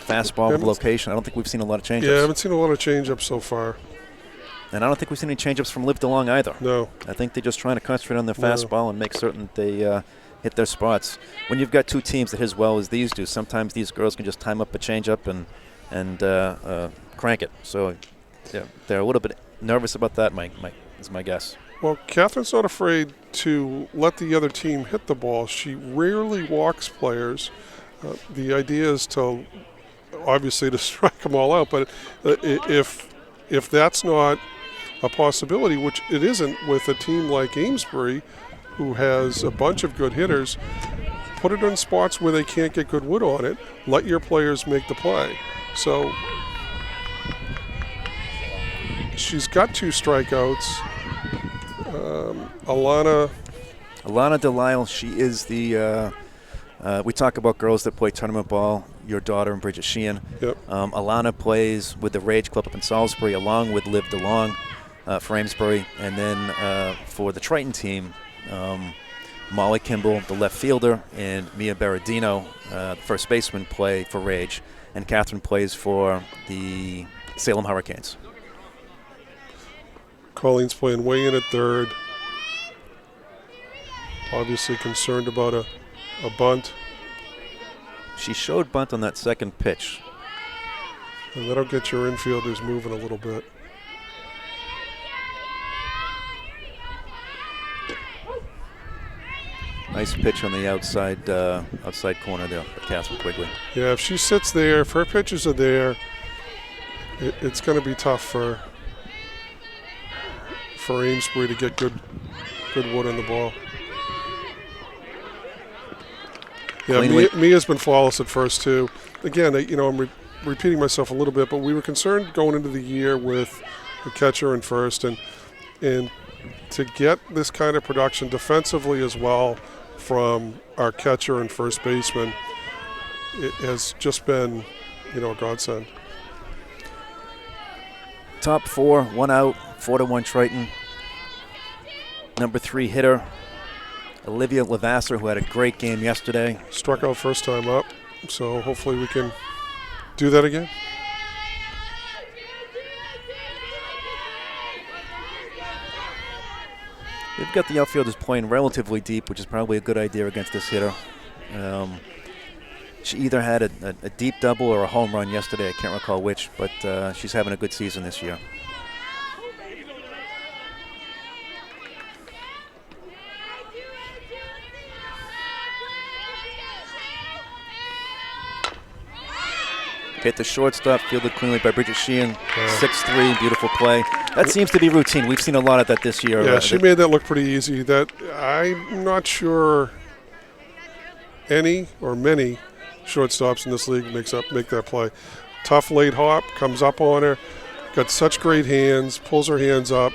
fastball with location. I don't think we've seen a lot of changeups. Yeah, I haven't seen a lot of changeups so far. And I don't think we've seen any changeups from Liv DeLong either. No. I think they're just trying to concentrate on their fastball and make certain they hit their spots. When you've got 2 teams that hit as well as these do, sometimes these girls can just time up a changeup and crank it. So yeah, they're a little bit nervous about that, is my guess. Well, Catherine's not afraid to let the other team hit the ball. She rarely walks players. The idea is to, obviously, to strike them all out. But if that's not a possibility, which it isn't with a team like Amesbury, who has a bunch of good hitters, put it in spots where they can't get good wood on it. Let your players make the play. So she's got 2 strikeouts. Alana Delisle, she is the we talk about girls that play tournament ball, your daughter and Bridget Sheehan. Yep. Alana plays with the Rage Club up in Salisbury along with Liv DeLong for Amesbury. And then for the Triton team, Molly Kimball, the left fielder, and Mia Berardino, the first baseman, play for Rage. And Catherine plays for the Salem Hurricanes. Colleen's playing way in at third. Obviously concerned about a bunt. She showed bunt on that second pitch. And that'll get your infielders moving a little bit. Nice pitch on the outside corner there for Catherine Quigley. Yeah, if she sits there, if her pitches are there, it's going to be tough for Amesbury to get good wood on the ball. Yeah, Mia's been flawless at first too. Again, I'm repeating myself a little bit, but we were concerned going into the year with the catcher in first, and to get this kind of production defensively as well from our catcher and first baseman, it has just been, a godsend. Top 4, 1 out, 4-1 Triton. Number 3 hitter, Olivia Lavasser, who had a great game yesterday. Struck out first time up, so hopefully we can do that again. They've got the outfielders playing relatively deep, which is probably a good idea against this hitter. She either had a deep double or a home run yesterday. I can't recall which, but she's having a good season this year. Hit the shortstop, fielded cleanly by Bridget Sheehan. 6-3, beautiful play. That seems to be routine. We've seen a lot of that this year. Yeah, she made that look pretty easy. That I'm not sure any or many shortstops in this league make that play. Tough late hop, comes up on her, got such great hands, pulls her hands up,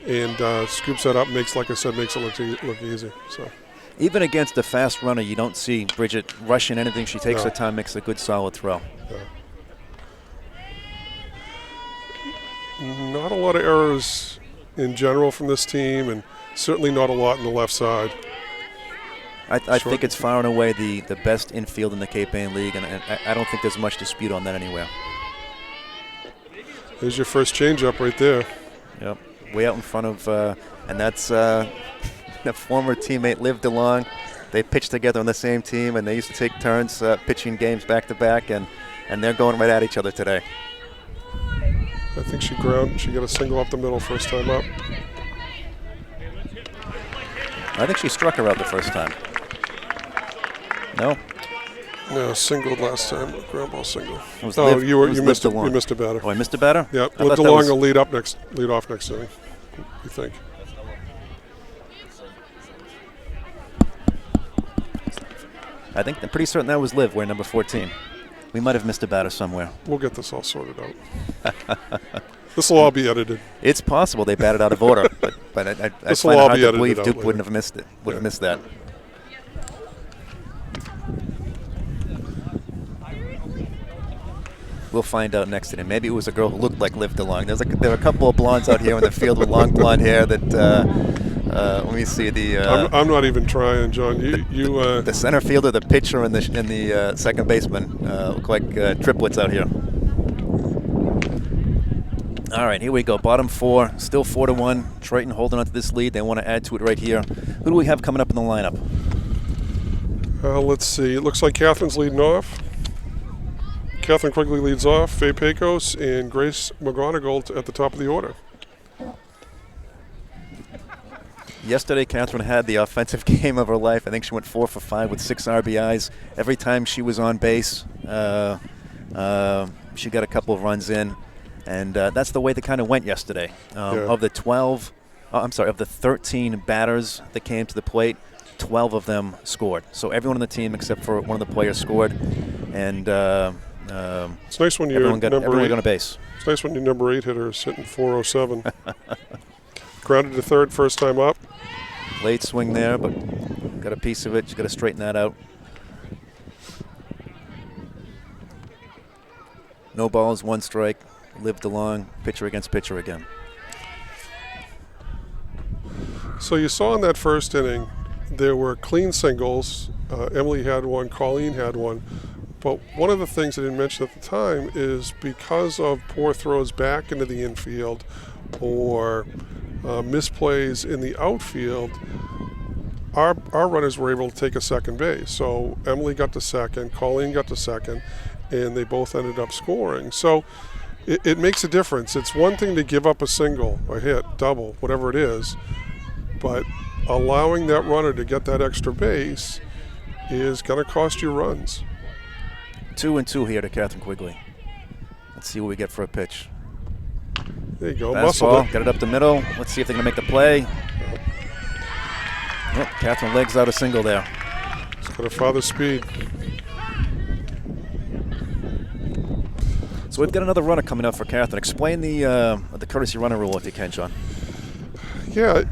and scoops that up. Like I said, makes it look easy. So. Even against a fast runner, you don't see Bridget rushing anything. She takes her time, makes a good solid throw. Not a lot of errors in general from this team, and certainly not a lot on the left side. I think it's far and away the best infield in the Cape Ann League, and I don't think there's much dispute on that anywhere. There's your first changeup right there. Yep, way out in front of, and that's the former teammate Liv DeLong. They pitched together on the same team, and they used to take turns pitching games back to back, and they're going right at each other today. I think she got a single up the middle first time up. I think she struck her out the first time. No? No, singled last time. Ground ball single. You missed a batter. Oh, I missed a batter? Yeah, Liv DeLong will lead off next inning, you think. I'm pretty certain that was Liv, wearing number 14. We might have missed a batter somewhere. We'll get this all sorted out. This will all be edited. It's possible they batted out of order, but I find it hard to believe Duke wouldn't have missed it. Would have missed that. We'll find out next inning. Maybe it was a girl who looked like Liv DeLong. There were a couple of blondes out here in the field with long blonde hair that. Let me see the. I'm not even trying, John. The center fielder, the pitcher, and the second baseman look like triplets out here. All right, here we go. Bottom 4, still 4-1. Triton holding on to this lead. They want to add to it right here. Who do we have coming up in the lineup? Let's see. It looks like Catherine's leading off. Catherine Quigley leads off. Faye Pecos and Grace McGonigal at the top of the order. Yesterday, Catherine had the offensive game of her life. I think she went 4 for 5 with 6 RBIs. Every time she was on base, she got a couple of runs in. And that's the way that kind of went yesterday. Of the 13 batters that came to the plate, 12 of them scored. So everyone on the team except for one of the players scored. And it's nice when everyone got on base. It's nice when your number 8 hitter is hitting 407. Grounded to third first time up. Late swing there, but got a piece of it. She's got to straighten that out. No balls, 1 strike. Lived along, pitcher against pitcher again. So you saw in that first inning, there were clean singles. Emily had one, Colleen had one. But one of the things I didn't mention at the time is because of poor throws back into the infield or misplays in the outfield, our runners were able to take a second base. So Emily got to second, Colleen got to second, and they both ended up scoring. So it makes a difference. It's one thing to give up a single, a hit, double, whatever it is, but allowing that runner to get that extra base is going to cost you runs. 2-2 here to Catherine Quigley. Let's see what we get for a pitch. There you go. Fastball, got it up the middle. Let's see if they're going to make the play. Yep, Catherine legs out a single there. It's got a father speed. So we've got another runner coming up for Catherine. Explain the courtesy runner rule if you can, John. Yeah,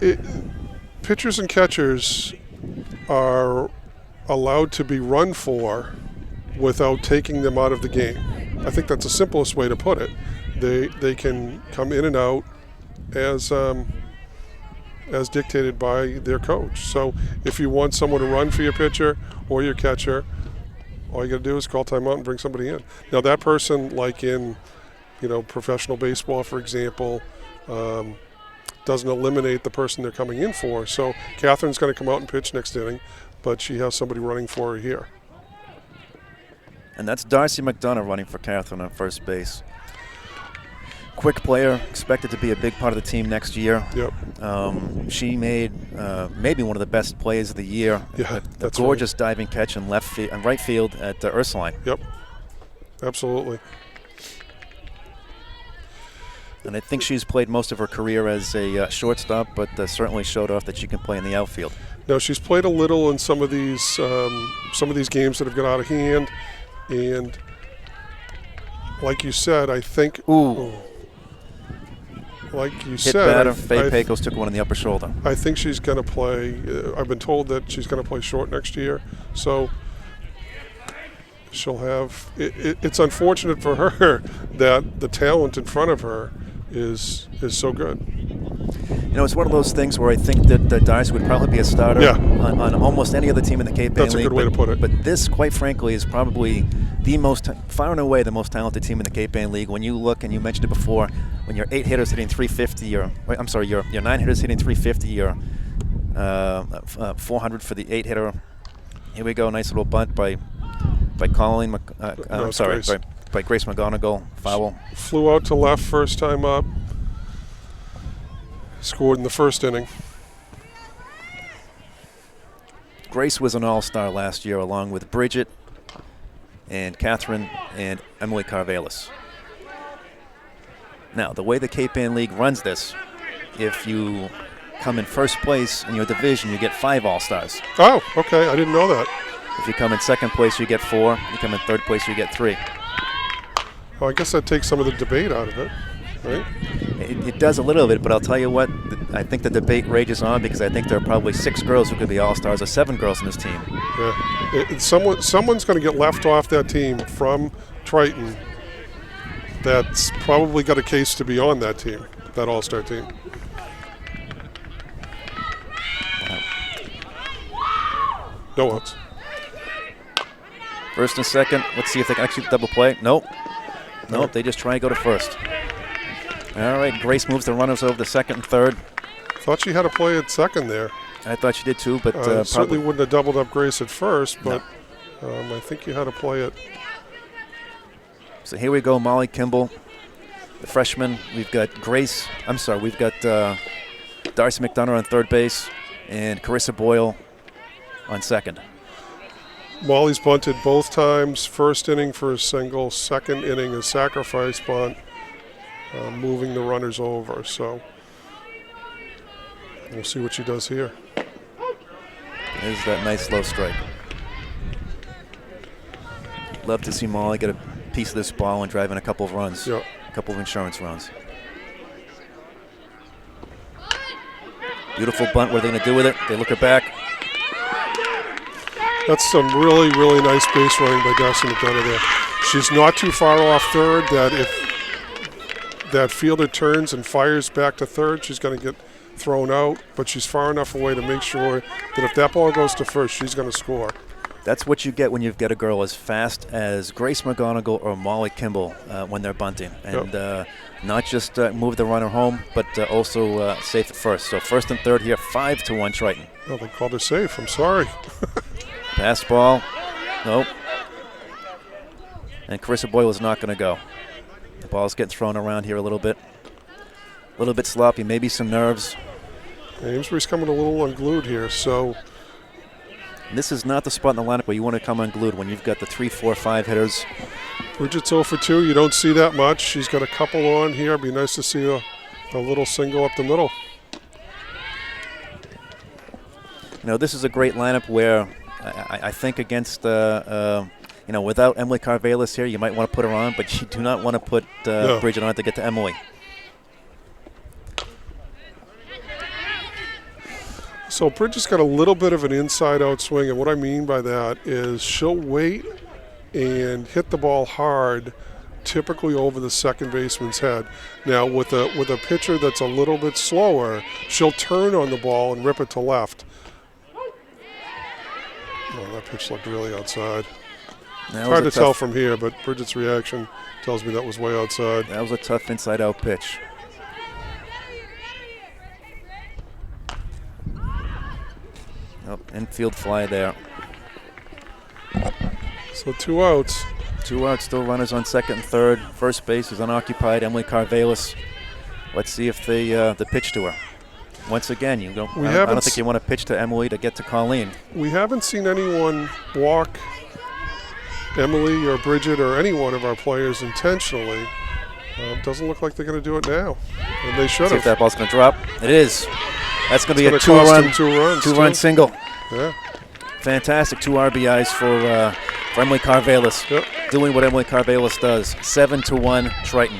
pitchers and catchers are allowed to be run for without taking them out of the game. I think that's the simplest way to put it. They can come in and out as dictated by their coach. So if you want someone to run for your pitcher or your catcher, all you got to do is call timeout and bring somebody in. Now that person, like in professional baseball, for example, doesn't eliminate the person they're coming in for. So Catherine's going to come out and pitch next inning, but she has somebody running for her here. And that's Darcy McDonough running for Catherine on first base. Quick player, expected to be a big part of the team next year. Yep. She made maybe one of the best plays of the year. Yeah, a gorgeous diving catch in right field at Ursuline. Yep, absolutely. And I think she's played most of her career as a shortstop, but certainly showed off that she can play in the outfield. No, she's played a little in some of these games that have got out of hand, and like you said, I think. Like you Hit said, batter, Faye Pecos took one in the upper shoulder. I think she's going to play. I've been told that she's going to play short next year, so she'll have. It's unfortunate for her that the talent in front of her is so good. It's one of those things where I think that Darcy would probably be a starter on almost any other team in the Cape Ann League. That's a good way to put it. But this, quite frankly, is probably far and away the most talented team in the Cape Ann League. When you look, and you mentioned it before, when your 8 hitters hitting 350, your 9 hitters hitting 350, your 400 for the 8 hitter. Here we go, nice little bunt by Colleen. By Grace McGonigal, foul. Flew out to left first time up. Scored in the first inning. Grace was an all-star last year along with Bridget and Catherine and Emily Carvelis. Now, the way the Cape Ann League runs this, if you come in first place in your division, you get 5 all-stars. Oh, okay. I didn't know that. If you come in second place, you get 4. You come in third place, you get 3. Well, I guess that takes some of the debate out of it, right? It does a little bit, but I'll tell you what, I think the debate rages on because I think there are probably 6 girls who could be all-stars or 7 girls in this team. Yeah. Someone's going to get left off that team from Triton that's probably got a case to be on that team, that all-star team. No outs. First and second. Let's see if they can actually double play. Nope. They just try and go to first. All right, Grace moves the runners over to second and third. Thought she had a play at second there. I thought she did too, but certainly wouldn't have doubled up Grace at first, but no. I think you had to play it. So here we go, Molly Kimball, the freshman. We've got Darcy McDonough on third base and Carissa Boyle on second. Molly's bunted both times. First inning for a single, second inning a sacrifice bunt, moving the runners over. So we'll see what she does here. There's that nice low strike. Love to see Molly get a piece of this ball and drive in a couple of runs, a couple of insurance runs. Beautiful bunt. What are they going to do with it? They look her back. That's some really, really nice base running by Darcy McDonough there. She's not too far off third, that if that fielder turns and fires back to third, she's going to get thrown out, but she's far enough away to make sure that if that ball goes to first, she's going to score. That's what you get when you've got a girl as fast as Grace McGonigal or Molly Kimball when they're bunting. And not just move the runner home, but also safe at first. So first and third here, 5-1 Triton. Oh, they called her safe. I'm sorry. Pass ball. Nope. And Carissa Boyle is not going to go. The ball's getting thrown around here a little bit. A little bit sloppy, maybe some nerves. Amesbury's coming a little unglued here, so. This is not the spot in the lineup where you want to come unglued when you've got the 3, 4, 5 hitters. Bridget's 0 for 2. You don't see that much. She's got a couple on here. It'd be nice to see a little single up the middle. This is a great lineup where I think against, without Emily Carvelis here, you might want to put her on, but you do not want to put Bridget on to get to Emily. So Bridget's got a little bit of an inside-out swing, and what I mean by that is she'll wait and hit the ball hard, typically over the second baseman's head. Now, with a pitcher that's a little bit slower, she'll turn on the ball and rip it to left. Oh, that pitch looked really outside. It's hard to tell from here, but Bridget's reaction tells me that was way outside. That was a tough inside-out pitch. Oh, infield fly there. So 2 outs. 2 outs, still runners on second and third. First base is unoccupied. Emily Carvelis. Let's see if they pitch to her. Once again, I don't think you want to pitch to Emily to get to Colleen. We haven't seen anyone walk Emily or Bridget or any one of our players intentionally. Doesn't look like they're going to do it now, and they should have. See if that ball's going to drop. It is. That's going to be a two-run single. Yeah. Fantastic 2 RBIs for Emily Carvelis. Yep. Doing what Emily Carvelis does. 7-1 Triton.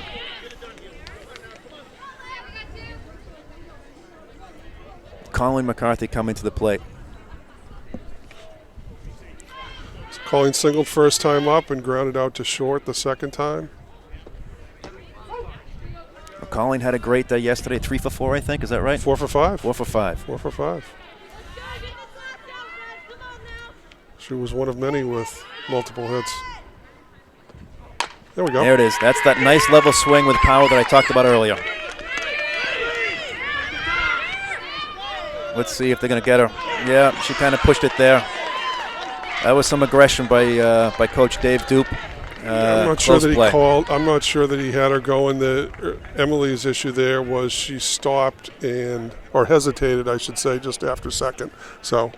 Colleen McCarthy coming to the plate. Colleen singled first time up and grounded out to short the second time. Colleen had a great day yesterday, 3 for 4, I think. Is that right? 4 for 5. 4 for 5. 4 for 5. She was one of many with multiple hits. There we go. There it is. That's that nice level swing with power that I talked about earlier. Let's see if they're going to get her. Yeah, she kind of pushed it there. That was some aggression by Coach Dave Dupe. I'm not sure that he called. I'm not sure that he had her going. Emily's issue there was she stopped or hesitated, I should say, just after second. So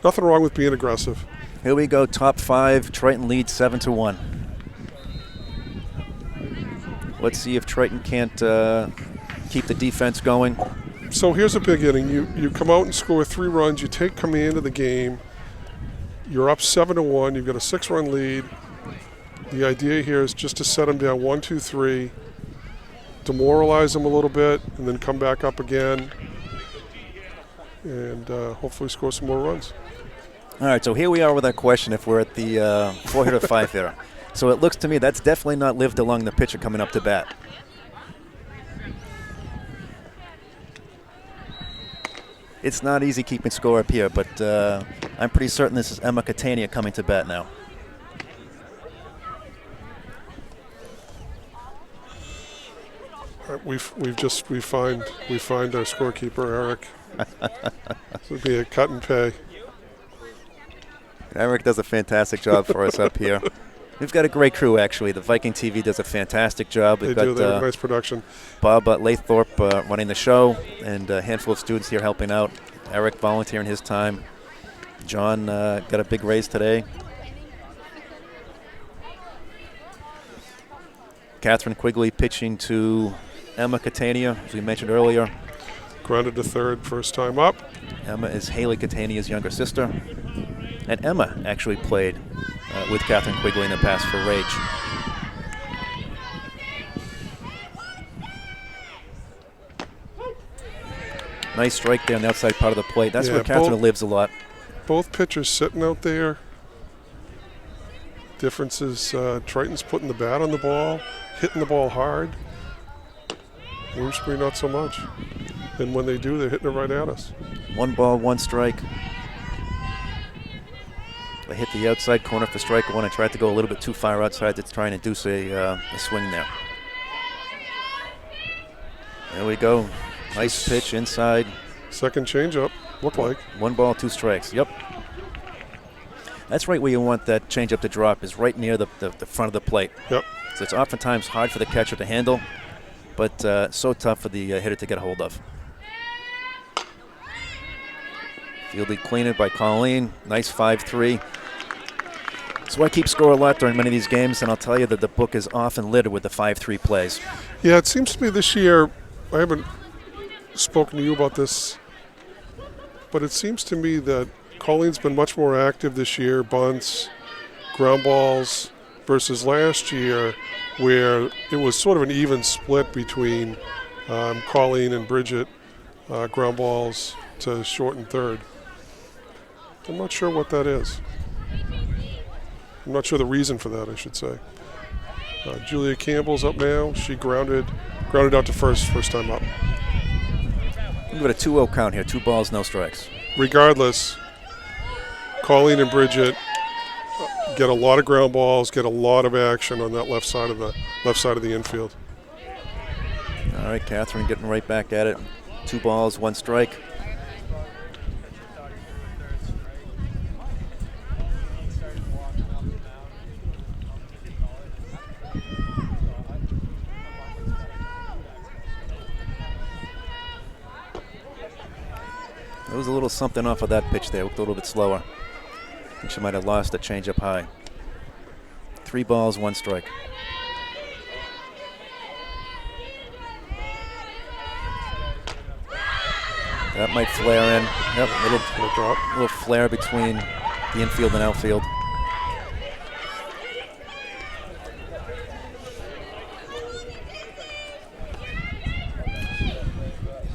nothing wrong with being aggressive. Here we go. Top 5. Triton leads 7-1. Let's see if Triton can't keep the defense going. So here's a big inning. You come out and score 3 runs. You take command of the game. You're up 7-1. You've got a 6-run lead. The idea here is just to set them down 1, 2, 3, demoralize them a little bit, and then come back up again, and hopefully score some more runs. All right, so here we are with our question if we're at the 4-hitter 5-hitter. So it looks to me that's definitely not lived along the pitcher coming up to bat. It's not easy keeping score up here, but I'm pretty certain this is Emma Catania coming to bat now. We find our scorekeeper, Eric. This would be a cut and pay. Eric does a fantastic job for us up here. We've got a great crew, actually. The Viking TV does a fantastic job. They have nice production. Bob Laythorpe running the show, and a handful of students here helping out. Eric volunteering his time. John got a big raise today. Catherine Quigley pitching to Emma Catania, as we mentioned earlier. Grounded to third, first time up. Emma is Haley Catania's younger sister. And Emma actually played with Catherine Quigley in the past for Rage. Nice strike there on the outside part of the plate. That's where Catherine lives a lot. Both pitchers sitting out there. Difference is Triton's putting the bat on the ball, hitting the ball hard. Amesbury not so much. And when they do, they're hitting it right at us. 1 ball, 1 strike. I hit the outside corner for strike 1. I tried to go a little bit too far outside to try and induce a swing there. There we go. Nice pitch inside. Second changeup, looked like. 1 ball, 2 strikes. Yep. That's right where you want that changeup to drop, is right near the front of the plate. Yep. So it's oftentimes hard for the catcher to handle, but so tough for the hitter to get a hold of. Fielded cleaner by Colleen. Nice 5-3. So I keep score a lot during many of these games, and I'll tell you that the book is often littered with the 5-3 plays. Yeah, it seems to me this year, I haven't spoken to you about this, but it seems to me that Colleen's been much more active this year, bunts, ground balls, versus last year where it was sort of an even split between Colleen and Bridget, ground balls to short and third. I'm not sure what that is. I'm not sure the reason for that, I should say. Julia Campbell's up now. She grounded out to first time up. We've got a 2-0 count here. 2 balls, no strikes. Regardless, Colleen and Bridget get a lot of ground balls, get a lot of action on that left side of the infield. All right, Catherine getting right back at it. 2 balls, 1 strike. There was a little something off of that pitch there. Looked a little bit slower. I think she might have lost a change-up high. 3 balls, 1 strike. That might flare in. Yep, a little flare between the infield and outfield.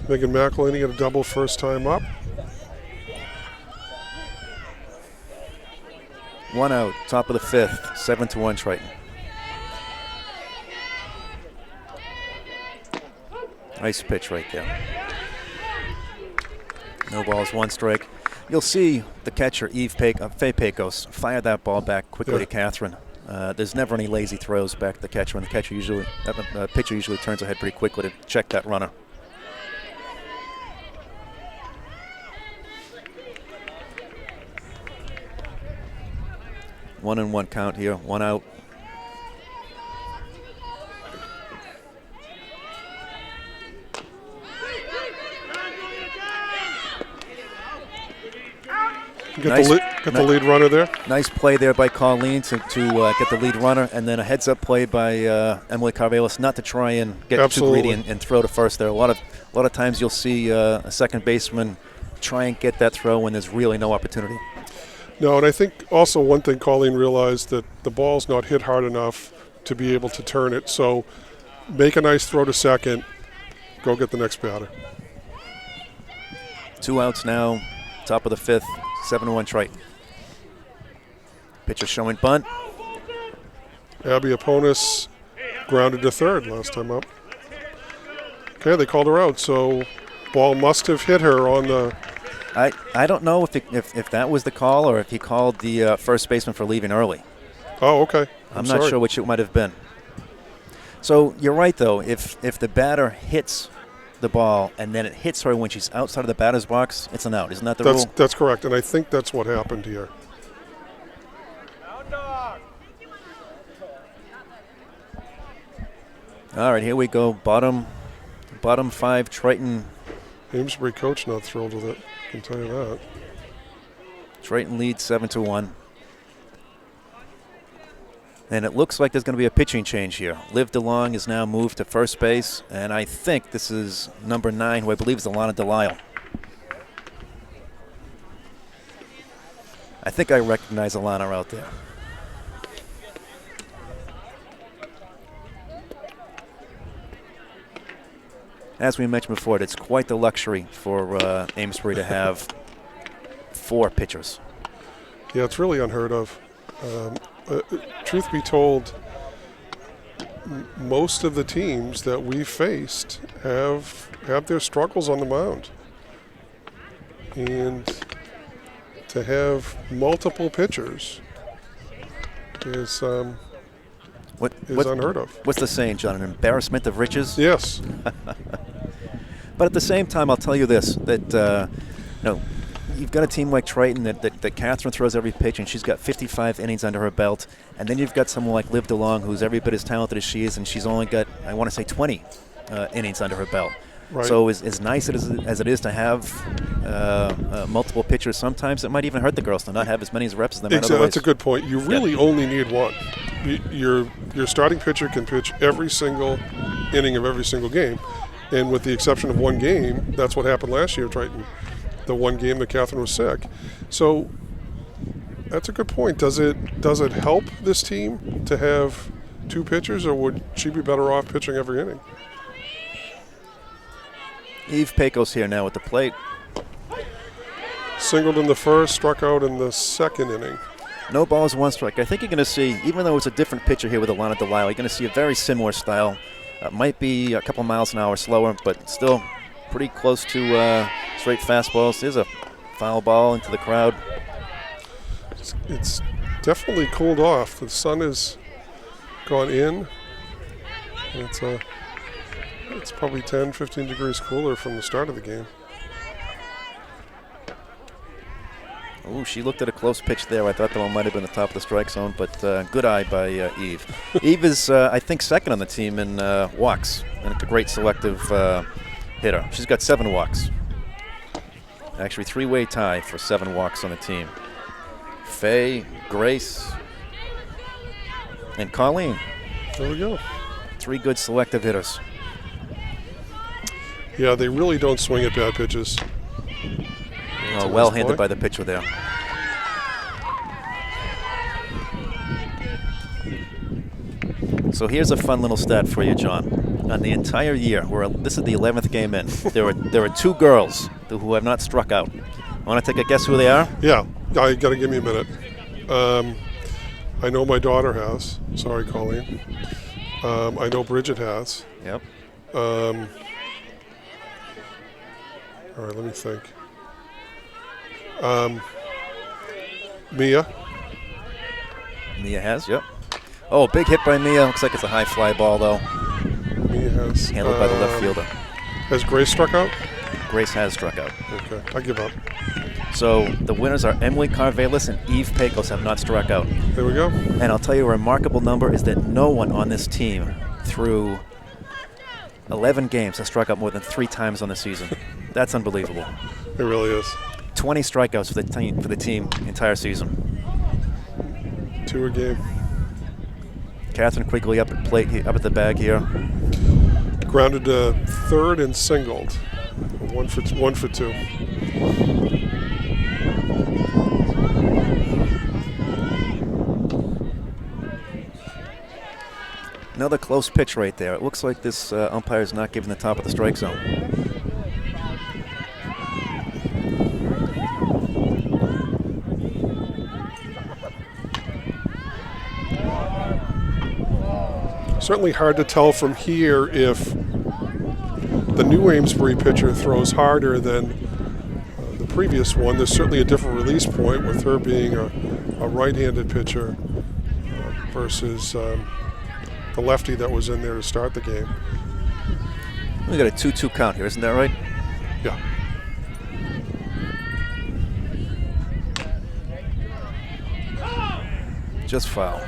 Megan McElhaney got a double first time up. 1 out, top of the 5th, 7-1 Triton. Nice pitch right there. No balls, 1 strike. You'll see the catcher, Faye Pecos, fire that ball back quickly to Catherine. There's never any lazy throws back to the catcher, and the pitcher usually turns ahead pretty quickly to check that runner. One and 1 count here, 1 out. Get the lead runner there. Nice play there by Colleen to get the lead runner, and then a heads-up play by Emily Carvelis not to try and get too greedy and throw to first there. A lot of times you'll see a second baseman try and get that throw when there's really no opportunity. No, and I think also one thing Colleen realized that the ball's not hit hard enough to be able to turn it. So make a nice throw to second, go get the next batter. 2 outs now, top of the 5th, 7-1 Triton. Pitcher showing bunt. Abby Aponis grounded to third last time up. Okay, they called her out, so ball must have hit her on the... I don't know if that was the call or if he called the first baseman for leaving early. Oh, okay. I'm not sure which it might have been. So you're right, though. If the batter hits the ball and then it hits her when she's outside of the batter's box, it's an out. Isn't that the rule? That's correct, and I think that's what happened here. All right, here we go. Bottom 5 Triton. Amesbury coach not thrilled with it, I can tell you that. Triton leads 7-1. And it looks like there's going to be a pitching change here. Liv DeLong is now moved to first base, and I think this is number 9, who I believe is Alana Delisle. I think I recognize Alana out there. As we mentioned before, it's quite the luxury for Amesbury to have 4 pitchers. Yeah, it's really unheard of. Truth be told, most of the teams that we've faced have their struggles on the mound. And to have multiple pitchers is unheard of. What's the saying, John? An embarrassment of riches? Yes. But at the same time, I'll tell you this, that you've got a team like Triton that Catherine throws every pitch, and she's got 55 innings under her belt. And then you've got someone like Liv DeLong, who's every bit as talented as she is, and she's only got, I want to say, 20 innings under her belt. Right. So as nice as it is to have multiple pitchers, sometimes it might even hurt the girls to not have as many reps as they might otherwise. That's a good point. You really only need one. Your starting pitcher can pitch every single inning of every single game. And with the exception of one game, that's what happened last year at Triton, the one game that Catherine was sick. So that's a good point. Does it help this team to have 2 pitchers, or would she be better off pitching every inning? Eve Pecos here now at the plate. Singled in the first, struck out in the second inning. No balls, 1 strike. I think you're going to see, even though it's a different pitcher here with Alana Delisle, you're going to see a very similar style. Might be a couple miles an hour slower, but still pretty close to straight fastballs. There's a foul ball into the crowd. It's definitely cooled off. The sun has gone in. It's probably 10, 15 degrees cooler from the start of the game. Oh, she looked at a close pitch there. I thought that one might have been the top of the strike zone, but good eye by Eve. Eve is, I think, second on the team in walks, and it's a great selective hitter. She's got 7 walks. Actually, 3-way tie for 7 walks on the team. Faye, Grace, and Colleen. There we go. 3 good selective hitters. Yeah, they really don't swing at bad pitches. Oh, well handled by the pitcher there. So here's a fun little stat for you, John. On the entire year, this is the 11th game in, there are 2 girls who have not struck out. Want to take a guess who they are? Yeah, you got to give me a minute. I know my daughter has. Sorry, Colleen. I know Bridget has. Yep. All right, let me think. Mia. Mia has, yep. Oh, big hit by Mia. Looks like it's a high fly ball, though. Mia has. Handled by the left fielder. Has Grace struck out? Grace has struck out. Okay, I give up. So the winners are Emily Carvelis and Eve Pecos have not struck out. There we go. And I'll tell you a remarkable number is that no one on this team through 11 games has struck out more than 3 times on the season. That's unbelievable. It really is. 20 strikeouts for the team entire season. 2 a game. Catherine Quigley up at the bag here. Grounded to third and singled. 1 for 2. Another close pitch right there. It looks like this umpire is not giving the top of the strike zone. Certainly hard to tell from here if the new Amesbury pitcher throws harder than the previous one. There's certainly a different release point with her being a right-handed pitcher versus the lefty that was in there to start the game. We got a 2-2 count here, isn't that right? Yeah. Just foul.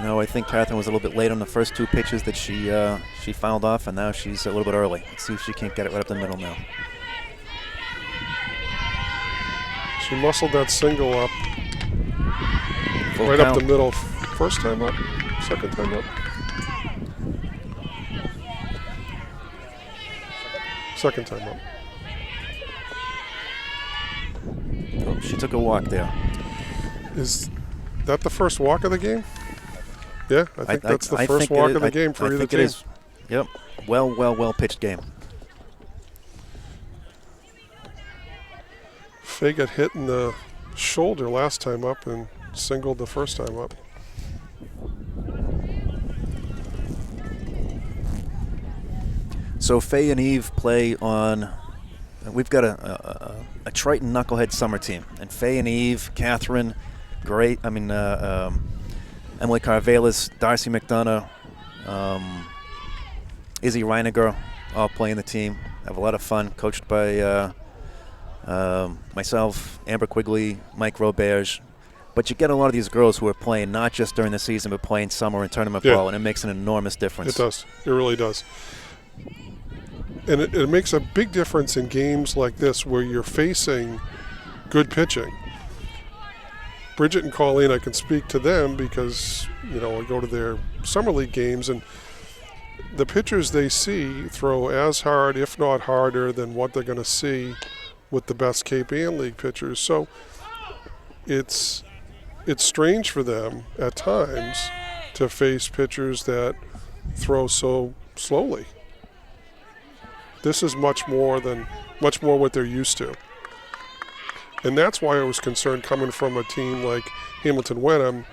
No, I think Catherine was a little bit late on the first 2 pitches that she fouled off, and now she's a little bit early. Let's see if she can't get it right up the middle now. She muscled that single up. Full right count. up the middle. First time up? Second time up? Second time up. Oh, she took a walk there. Is that the first walk of the game? Yeah, I think that's the first walk of the game for either team. It is. Yep. Well pitched game. Faye got hit in the shoulder last time up and singled the first time up. So Faye and Eve play on. We've got a Triton Knucklehead summer team, and Faye and Eve, Catherine, Emily Carvelis, Darcy McDonough, Izzy Reiniger, all playing the team. Have a lot of fun. Coached by myself, Amber Quigley, Mike Roberge. But you get a lot of these girls who are playing not just during the season, but playing summer and tournament ball, and it makes an enormous difference. It does. It really does. And it makes a big difference in games like this where you're facing good pitching. Bridget and Colleen, I can speak to them because, I go to their summer league games, and the pitchers they see throw as hard, if not harder, than what they're going to see with the best Cape Ann League pitchers. So it's strange for them at times to face pitchers that throw so slowly. This is much more what they're used to. And that's why I was concerned coming from a team like Hamilton Wenham,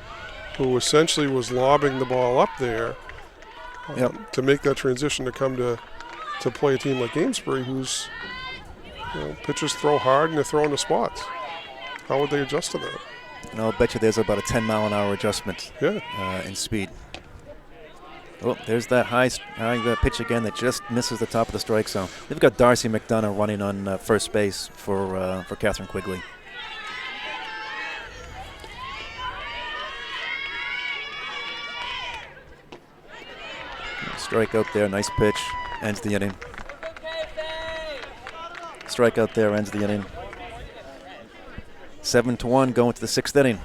who essentially was lobbing the ball up there to make that transition to come to play a team like Amesbury, who's pitchers throw hard and they're throwing the spots. How would they adjust to that? I'll bet you there's about a 10-mile-an-hour adjustment in speed. Oh, there's that high pitch again that just misses the top of the strike zone. They've got Darcy McDonough running on first base for Catherine Quigley. Strikeout there, nice pitch, ends the inning. Strikeout there, ends the inning. 7-1 going to the 6th inning.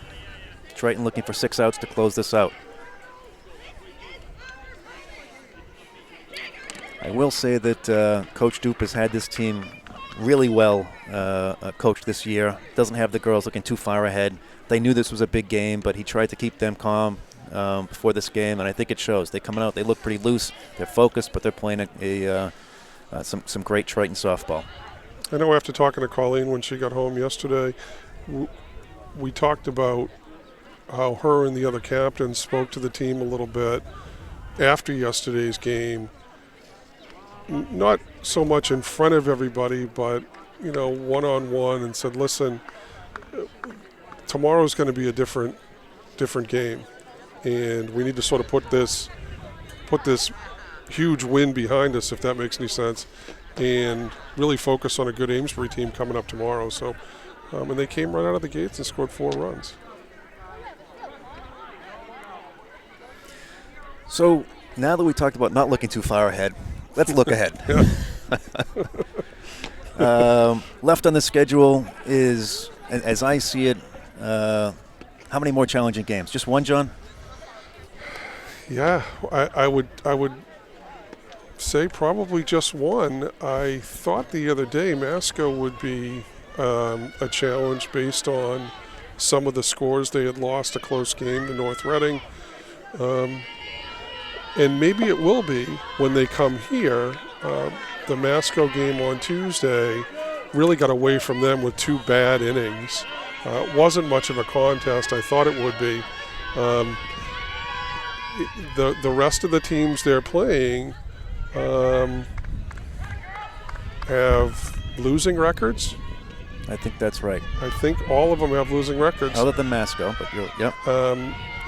Triton looking for 6 outs to close this out. I will say that Coach Dupe has had this team really well coached this year. Doesn't have the girls looking too far ahead. They knew this was a big game, but he tried to keep them calm before this game, and I think it shows. They come out, they look pretty loose, they're focused, but they're playing some great Triton softball. I know after talking to Colleen when she got home yesterday, we talked about how her and the other captains spoke to the team a little bit after yesterday's game. Not so much in front of everybody, but one-on-one, and said, listen, tomorrow's going to be a different game, and we need to sort of put this huge win behind us, if that makes any sense, and really focus on a good Amesbury team coming up tomorrow. So, and they came right out of the gates and scored 4 runs. So now that we talked about not looking too far ahead, let's look ahead. Left on the schedule is, as I see it, how many more challenging games? Just one, John? Yeah, I would say probably just one. I thought the other day Masco would be a challenge based on some of the scores. They had lost a close game to North Reading. And maybe it will be when they come here. The Masco game on Tuesday really got away from them with 2 bad innings. It wasn't much of a contest. I thought it would be. The rest of the teams they're playing have losing records. I think that's right. I think all of them have losing records. Other than Masco, but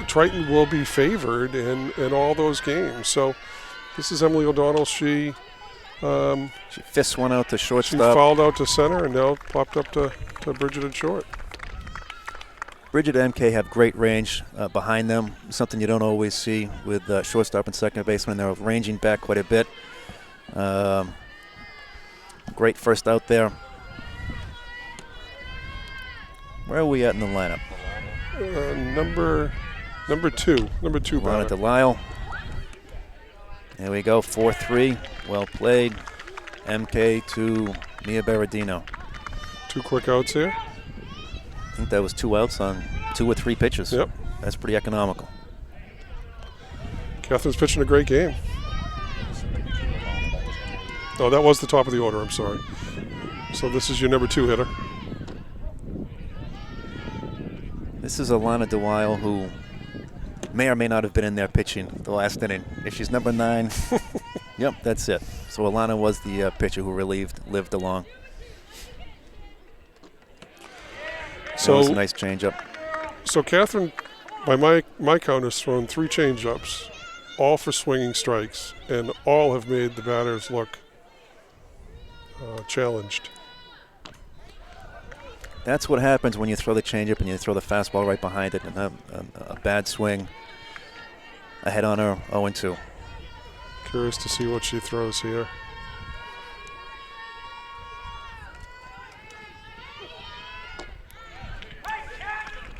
Triton will be favored in all those games. So this is Emily O'Donnell. She fists one out to shortstop. She fouled out to center and now popped up to Bridget at short. Bridget and MK have great range behind them, something you don't always see with shortstop and second baseman. They're ranging back quite a bit. Great first out there. Where are we at in the lineup? Number two. Lana Delisle. There we go, 4-3. Well played. MK to Mia Berardino. 2 quick outs here. I think that was 2 outs on 2 or 3 pitches. Yep. That's pretty economical. Catherine's pitching a great game. Oh, that was the top of the order, I'm sorry. So this is your number 2 hitter. This is Alana DeWile, who may or may not have been in there pitching the last inning. If she's number 9, yep, that's it. So Alana was the pitcher who lived along. So that was a nice changeup. So Catherine, by my count, has thrown 3 changeups, all for swinging strikes, and all have made the batters look challenged. That's what happens when you throw the changeup and you throw the fastball right behind it, and a bad swing. Ahead on her, 0-2. Curious to see what she throws here.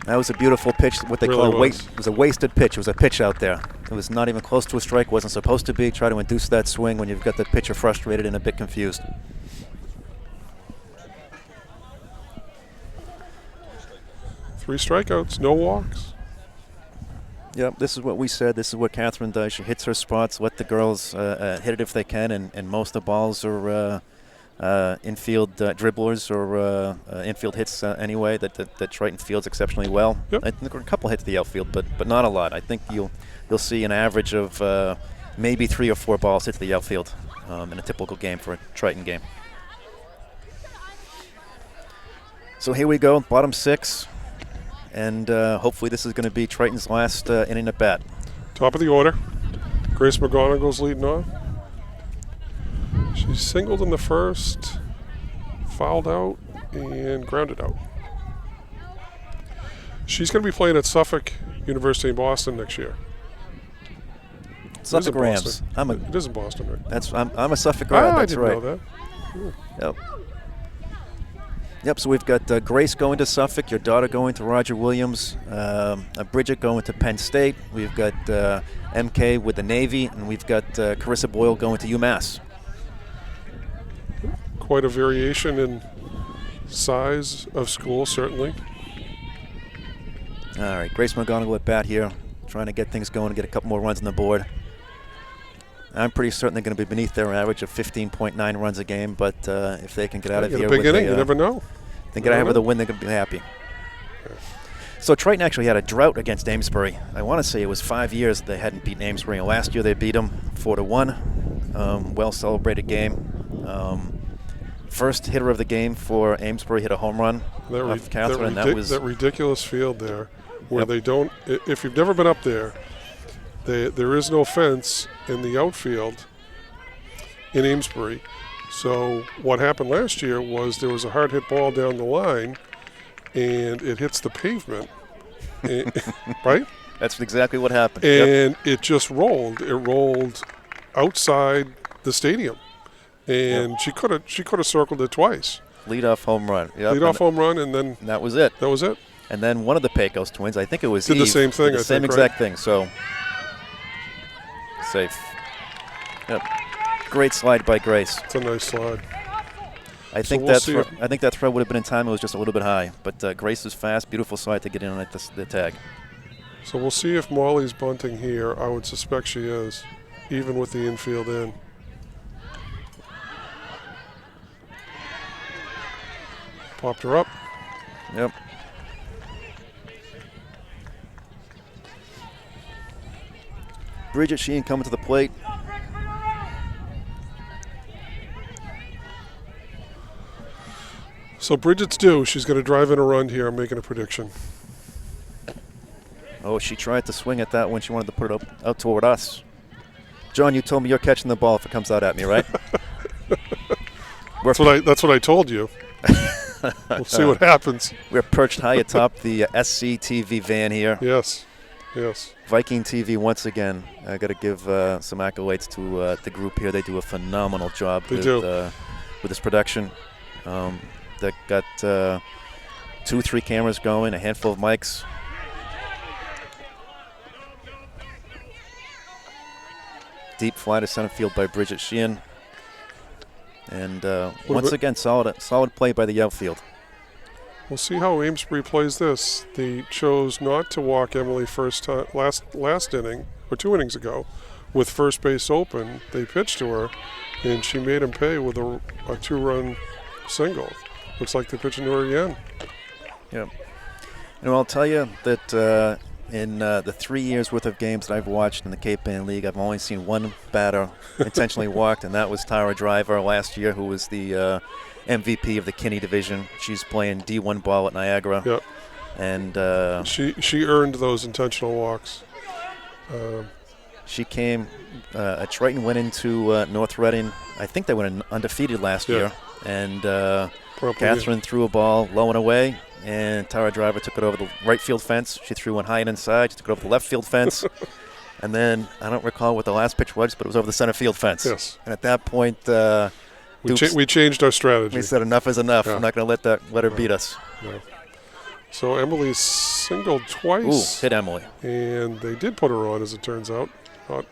That was a beautiful pitch, what they call it was a wasted pitch. It was a pitch out there. It was not even close to a strike, wasn't supposed to be. Try to induce that swing when you've got the pitcher frustrated and a bit confused. Three strikeouts, no walks. Yep, this is what we said. This is what Catherine does. She hits her spots, let the girls hit it if they can, and most of the balls are infield dribblers or infield hits anyway that Triton fields exceptionally well. Yep. I think there are a couple hits to the outfield, but not a lot. I think you'll see an average of maybe 3 or 4 balls hit to the outfield in a typical game for a Triton game. So here we go, bottom 6. And hopefully this is going to be Triton's last inning at bat. Top of the order. Grace McGonigal's leading on. She singled in the first, fouled out, and grounded out. She's going to be playing at Suffolk University in Boston next year. Suffolk Rams. It is in Boston, right? I'm a Suffolk Ram. I That's didn't right. know that. Yep. Yep, so we've got Grace going to Suffolk, your daughter going to Roger Williams, Bridget going to Penn State. We've got MK with the Navy, and we've got Carissa Boyle going to UMass. Quite a variation in size of school, certainly. All right, Grace McGonigal at bat here, trying to get things going and get a couple more runs on the board. I'm pretty certain they're going to be beneath their average of 15.9 runs a game, but if they can get out of here a big with inning, you never know. They get out of here with a win, they're going to be happy. So Triton actually had a drought against Amesbury. I want to say it was 5 years they hadn't beaten Amesbury, and last year they beat them 4-1. Well celebrated game. First hitter of the game for Amesbury hit a home run off Catherine. That ridiculous field there, where they don't. If you've never been up there, there is no fence in the outfield in Amesbury. So what happened last year was there was a hard hit ball down the line, and it hits the pavement, right? That's exactly what happened. And it just rolled. It rolled outside the stadium, and she could have circled it twice. Leadoff home run. Leadoff home run, and then that was it. That was it. And then one of the Pecos twins, I think it was did Eve, the same thing. Did the same exact thing. So safe. Yep. Great slide by Grace. It's a nice slide. I think that throw would have been in time. It was just a little bit high, but Grace is fast. Beautiful slide to get in on the tag. So we'll see if Molly's bunting here. I would suspect she is, even with the infield in. Popped her up. Yep. Bridget Sheehan coming to the plate. So Bridget's due. She's going to drive in a run here. I'm making a prediction. Oh, she tried to swing at that when she wanted to put it out toward us. John, you told me you're catching the ball if it comes out at me, right? That's what I told you. We'll see what happens. We're perched high atop the SCTV van here. Yes. Viking TV once again. I got to give some accolades to the group here. They do a phenomenal job with this production. That got 2-3 cameras going, a handful of mics. Deep fly to center field by Bridget Sheehan. And once again, solid play by the outfield. We'll see how Amesbury plays this. They chose not to walk Emily last inning, or 2 innings ago, with first base open. They pitched to her, and she made him pay with a 2-run single. Looks like they're pitching to her again. Yep. And I'll tell you that in the 3 years worth of games that I've watched in the Cape Ann League, I've only seen one batter intentionally walked, and that was Tara Driver last year, who was the MVP of the Kinney division. She's playing D1 ball at Niagara. Yep. And she earned those intentional walks. She came. Triton went into North Reading. I think they went undefeated last year, and Catherine threw a ball low and away, and Tara Driver took it over the right field fence. She threw one high and inside. She took it over the left field fence. And then I don't recall what the last pitch was, but it was over the center field fence. Yes. And at that point, we changed our strategy. We said enough is enough. I'm not going to let her beat us. No. So Emily singled twice. Ooh, hit Emily. And they did put her on, as it turns out. Not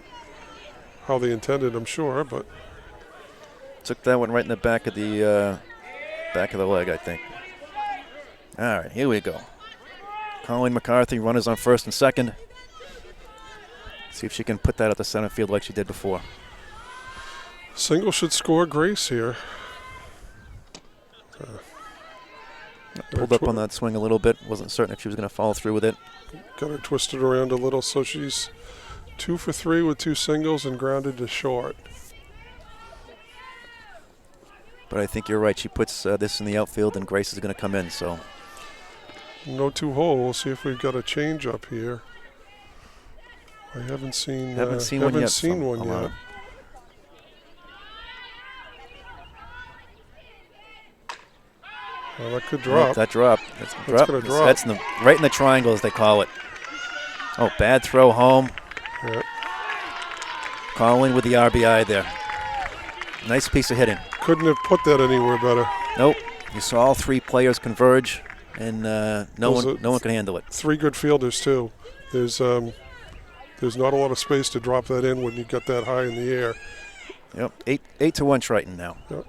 how they intended, I'm sure, but took that one right in the back of the leg, I think. All right, here we go. Colleen McCarthy, runners on first and second. See if she can put that at the center field like she did before. Single should score Grace here. Pulled up on that swing a little bit. Wasn't certain if she was going to follow through with it. Got her twisted around a little, so she's 2 for 3 with 2 singles and grounded to short. But I think you're right. She puts this in the outfield, and Grace is going to come in. So no 2-hole. We'll see if we've got a change up here. I haven't seen. Haven't seen one yet. Well, that could drop. That drop. That's going to drop. That's right in the triangle, as they call it. Oh, bad throw home. Yeah. Colin with the RBI there. Nice piece of hitting. Couldn't have put that anywhere better. Nope. You saw all 3 players converge, and no one can handle it. 3 good fielders too. There's not a lot of space to drop that in when you get that high in the air. Yep. 8-1 Triton now. Yep.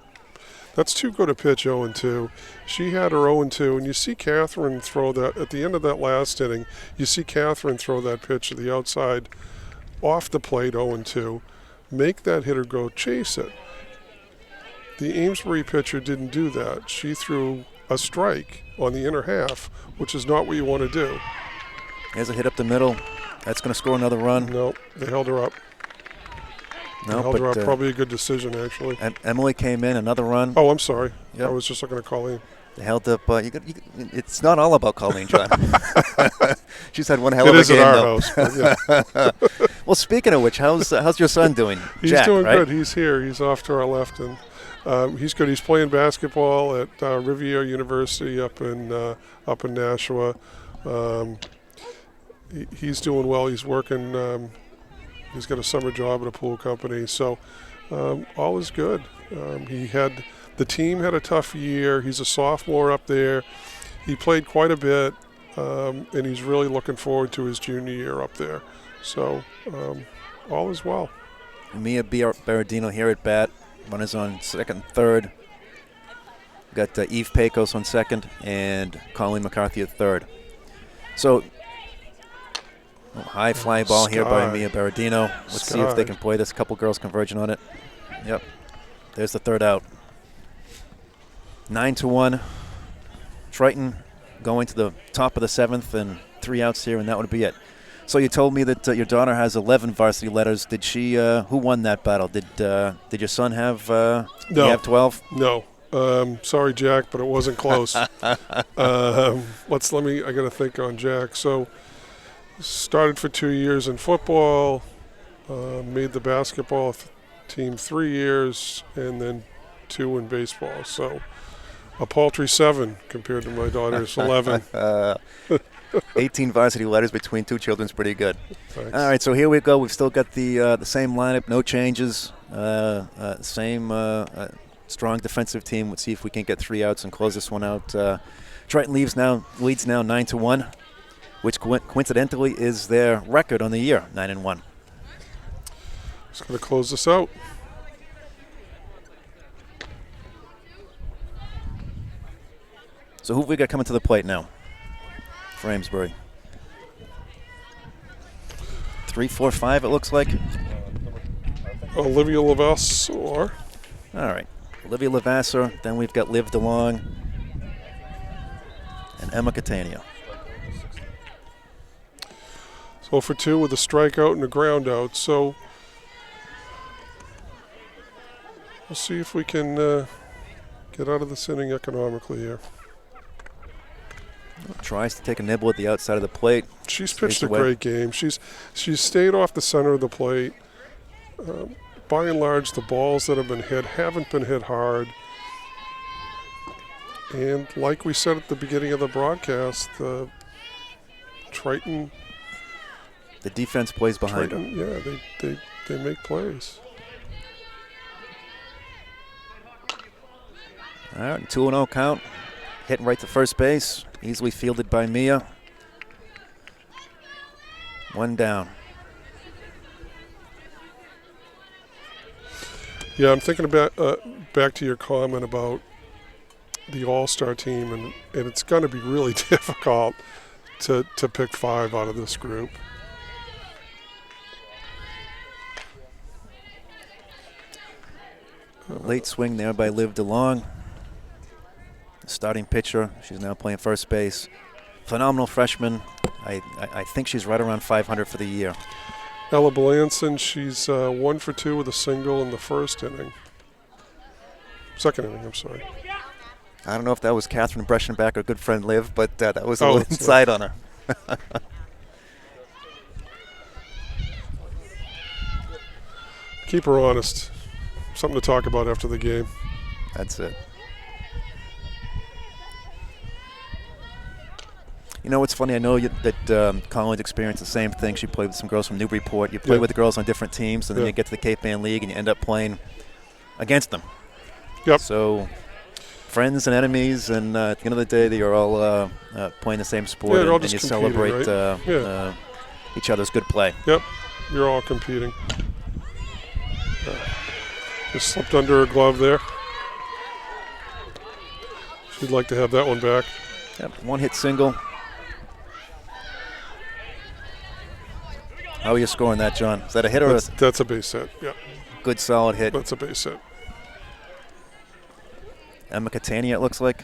That's too good a pitch, 0-2. She had her 0-2, and you see Catherine throw that at the end of that last inning. You see Catherine throw that pitch to the outside, off the plate, 0-2. Make that hitter go chase it. The Amesbury pitcher didn't do that. She threw a strike on the inner half, which is not what you want to do. There's a hit up the middle. That's going to score another run. No, they held her up. No, held her up. Probably a good decision, actually. And Emily came in, another run. Oh, I'm sorry. Yep. I was just looking at Colleen. They held up. It's not all about Colleen, John. She's had one hell of a game, though. It is at our house. Yeah. Well, speaking of which, how's your son doing? He's Jack, doing right? good. He's here. He's off to our left, and he's good. He's playing basketball at Rivier University up in Nashua. He's doing well. He's working. He's got a summer job at a pool company, so all is good. The team had a tough year. He's a sophomore up there. He played quite a bit, and he's really looking forward to his junior year up there. So all is well. Mia Berardino here at bat. Runners on second, third. Got Eve Pecos on second and Colleen McCarthy at third. So high fly ball here by Mia Berardino. Let's see if they can play this. A couple girls converging on it. Yep. There's the third out. 9-1. Triton going to the top of the 7th, and 3 outs here, and that would be it. So you told me that your daughter has 11 varsity letters. Did she? Who won that battle? Did your son have? No. Did he have 12? No. Sorry, Jack, but it wasn't close. I got to think on Jack. So started for 2 years in football. Made the basketball team 3 years, and then 2 in baseball. So a paltry 7 compared to my daughter's 11. 18 varsity letters between 2 children is pretty good. Thanks. All right, so here we go. We've still got the same lineup, no changes. Same strong defensive team. Let's see if we can get 3 outs and close this one out. Triton leads now 9-1, which coincidentally is their record on the year, 9-1. Just going to close this out. So who have we got coming to the plate now for Amesbury? 3, 4, 5 it looks like. Olivia Levasseur. All right. Olivia Levasseur. Then we've got Liv DeLong and Emma Catania. So for 2 with a strikeout and a ground out. So we'll see if we can get out of this inning economically here. Tries to take a nibble at the outside of the plate. She's pitched a great game. She's stayed off the center of the plate. By and large, the balls that have been hit haven't been hit hard. And like we said at the beginning of the broadcast, Triton. The defense plays behind her. Yeah, they make plays. All right, 2-0 count. Hitting right to first base. Easily fielded by Mia. 1 down. Yeah, I'm thinking about back to your comment about the All-Star team, and it's going to be really difficult to pick 5 out of this group. Late swing there by Liv DeLong. Starting pitcher. She's now playing first base. Phenomenal freshman. I think she's right around 500 for the year. Ella Belanson, she's 1 for 2 with a single in the second inning, I'm sorry. I don't know if that was Catherine Breschenbach or good friend Liv, but that was a Oh, little inside on her. Keep her honest. Something to talk about after the game. That's it. You know, it's funny. I know that Collins experienced the same thing. She played with some girls from Newburyport. You play with the girls on different teams, and then you get to the Cape Ann League, and you end up playing against them. Yep. So, friends and enemies, and at the end of the day, you're all playing the same sport, they're all and just you competing, celebrate right? each other's good play. Yep. You're all competing. Just slipped under her glove there. She'd like to have that one back. Yep. One-hit single. How are you scoring that, John? Is that a hit or that's a base hit? Yeah. Good solid hit? That's a base hit. Emma Catania, it looks like.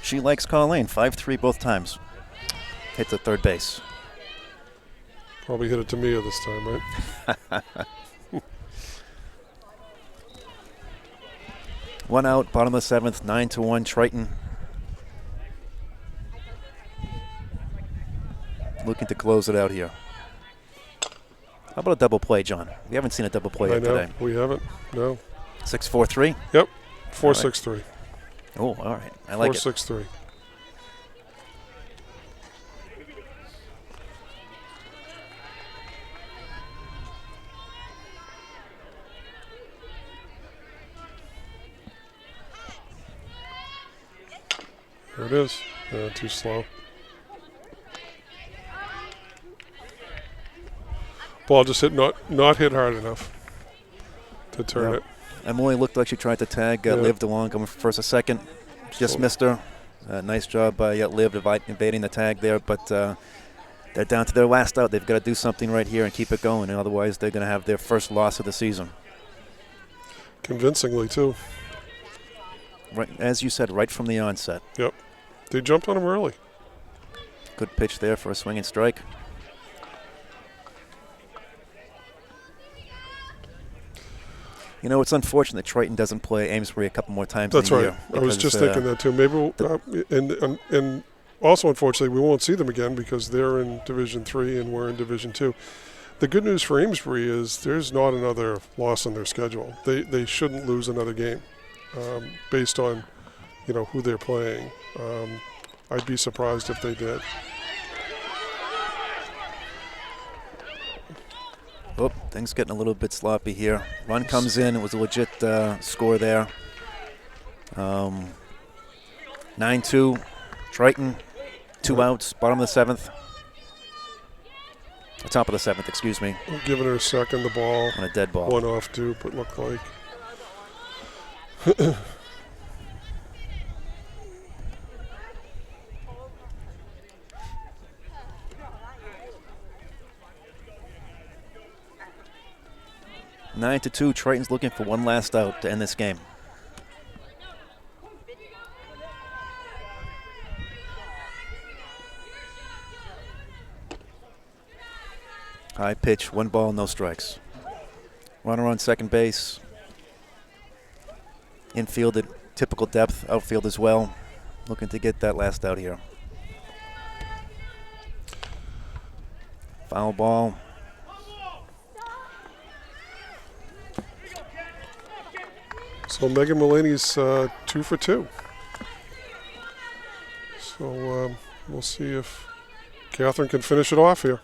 She likes Colleen. 5-3 both times. Hit to third base. Probably hit it to Mia this time, right? One out, bottom of the seventh, 9-1 Triton. Looking to close it out here. How about a double play, John? We haven't seen a double play yet today. We haven't. No. 6-4-3? Yep. 4-6-3. Oh, all right. I like 4-6-3. There it is. Too slow. Ball just not hit hard enough to turn it. Emily looked like she tried to tag Liv DeLong going for first or second. Just missed her. Nice job by Liv evading the tag there, but they're down to their last out. They've got to do something right here and keep it going, and otherwise they're going to have their first loss of the season. Convincingly, too. Right, as you said, right from the onset. Yep. They jumped on him early. Good pitch there for a swinging strike. You know, it's unfortunate that Triton doesn't play Amesbury a couple more times in the year. That's right. I was just thinking that, too. Maybe and also, unfortunately, we won't see them again because they're in Division 3 and we're in Division 2. The good news for Amesbury is there's not another loss on their schedule. They shouldn't lose another game based on, who they're playing. I'd be surprised if they did. Oh, things getting a little bit sloppy here. Run comes in. It was a legit score there. 9-2. Triton. 2 outs. Bottom of the seventh. Top of the seventh, excuse me. I'm giving her a second. The ball. On a dead ball. One off, too, but looked like. 9-2. Triton's looking for one last out to end this game. High pitch, 1 ball, no strikes. Runner on second base. Infield at typical depth, outfield as well. Looking to get that last out here. Foul ball. So Megan Mulaney's 2 for 2. So we'll see if Catherine can finish it off here.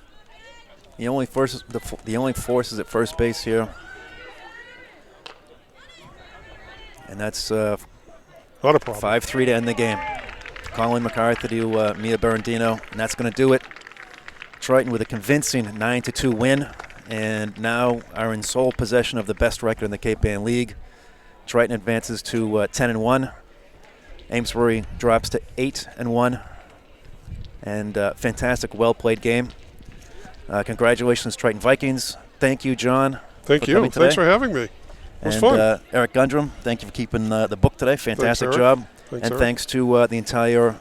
The only force is at first base here. And that's not a problem. 5-3 to end the game. Colin McCarthy to Mia Berendino, and that's going to do it. Triton with a convincing 9-2 win, and now are in sole possession of the best record in the Cape Ann League. Triton advances to 10-1. Amesbury drops to 8-1. And fantastic, well-played game. Congratulations, Triton Vikings. Thank you, John. Thank for you. coming today. Thanks for having me. It was And fun. Eric Gundrum, thank you for keeping the book today. Fantastic Eric. job. Thanks, and Eric. thanks to the entire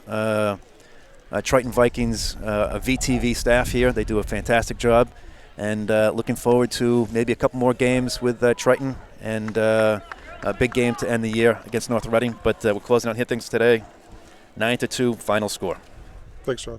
Triton Vikings VTV staff here. They do a fantastic job. And looking forward to maybe a couple more games with Triton and a big game to end the year against North Reading. But we're closing out hit things today. 9-2 final score. Thanks, John.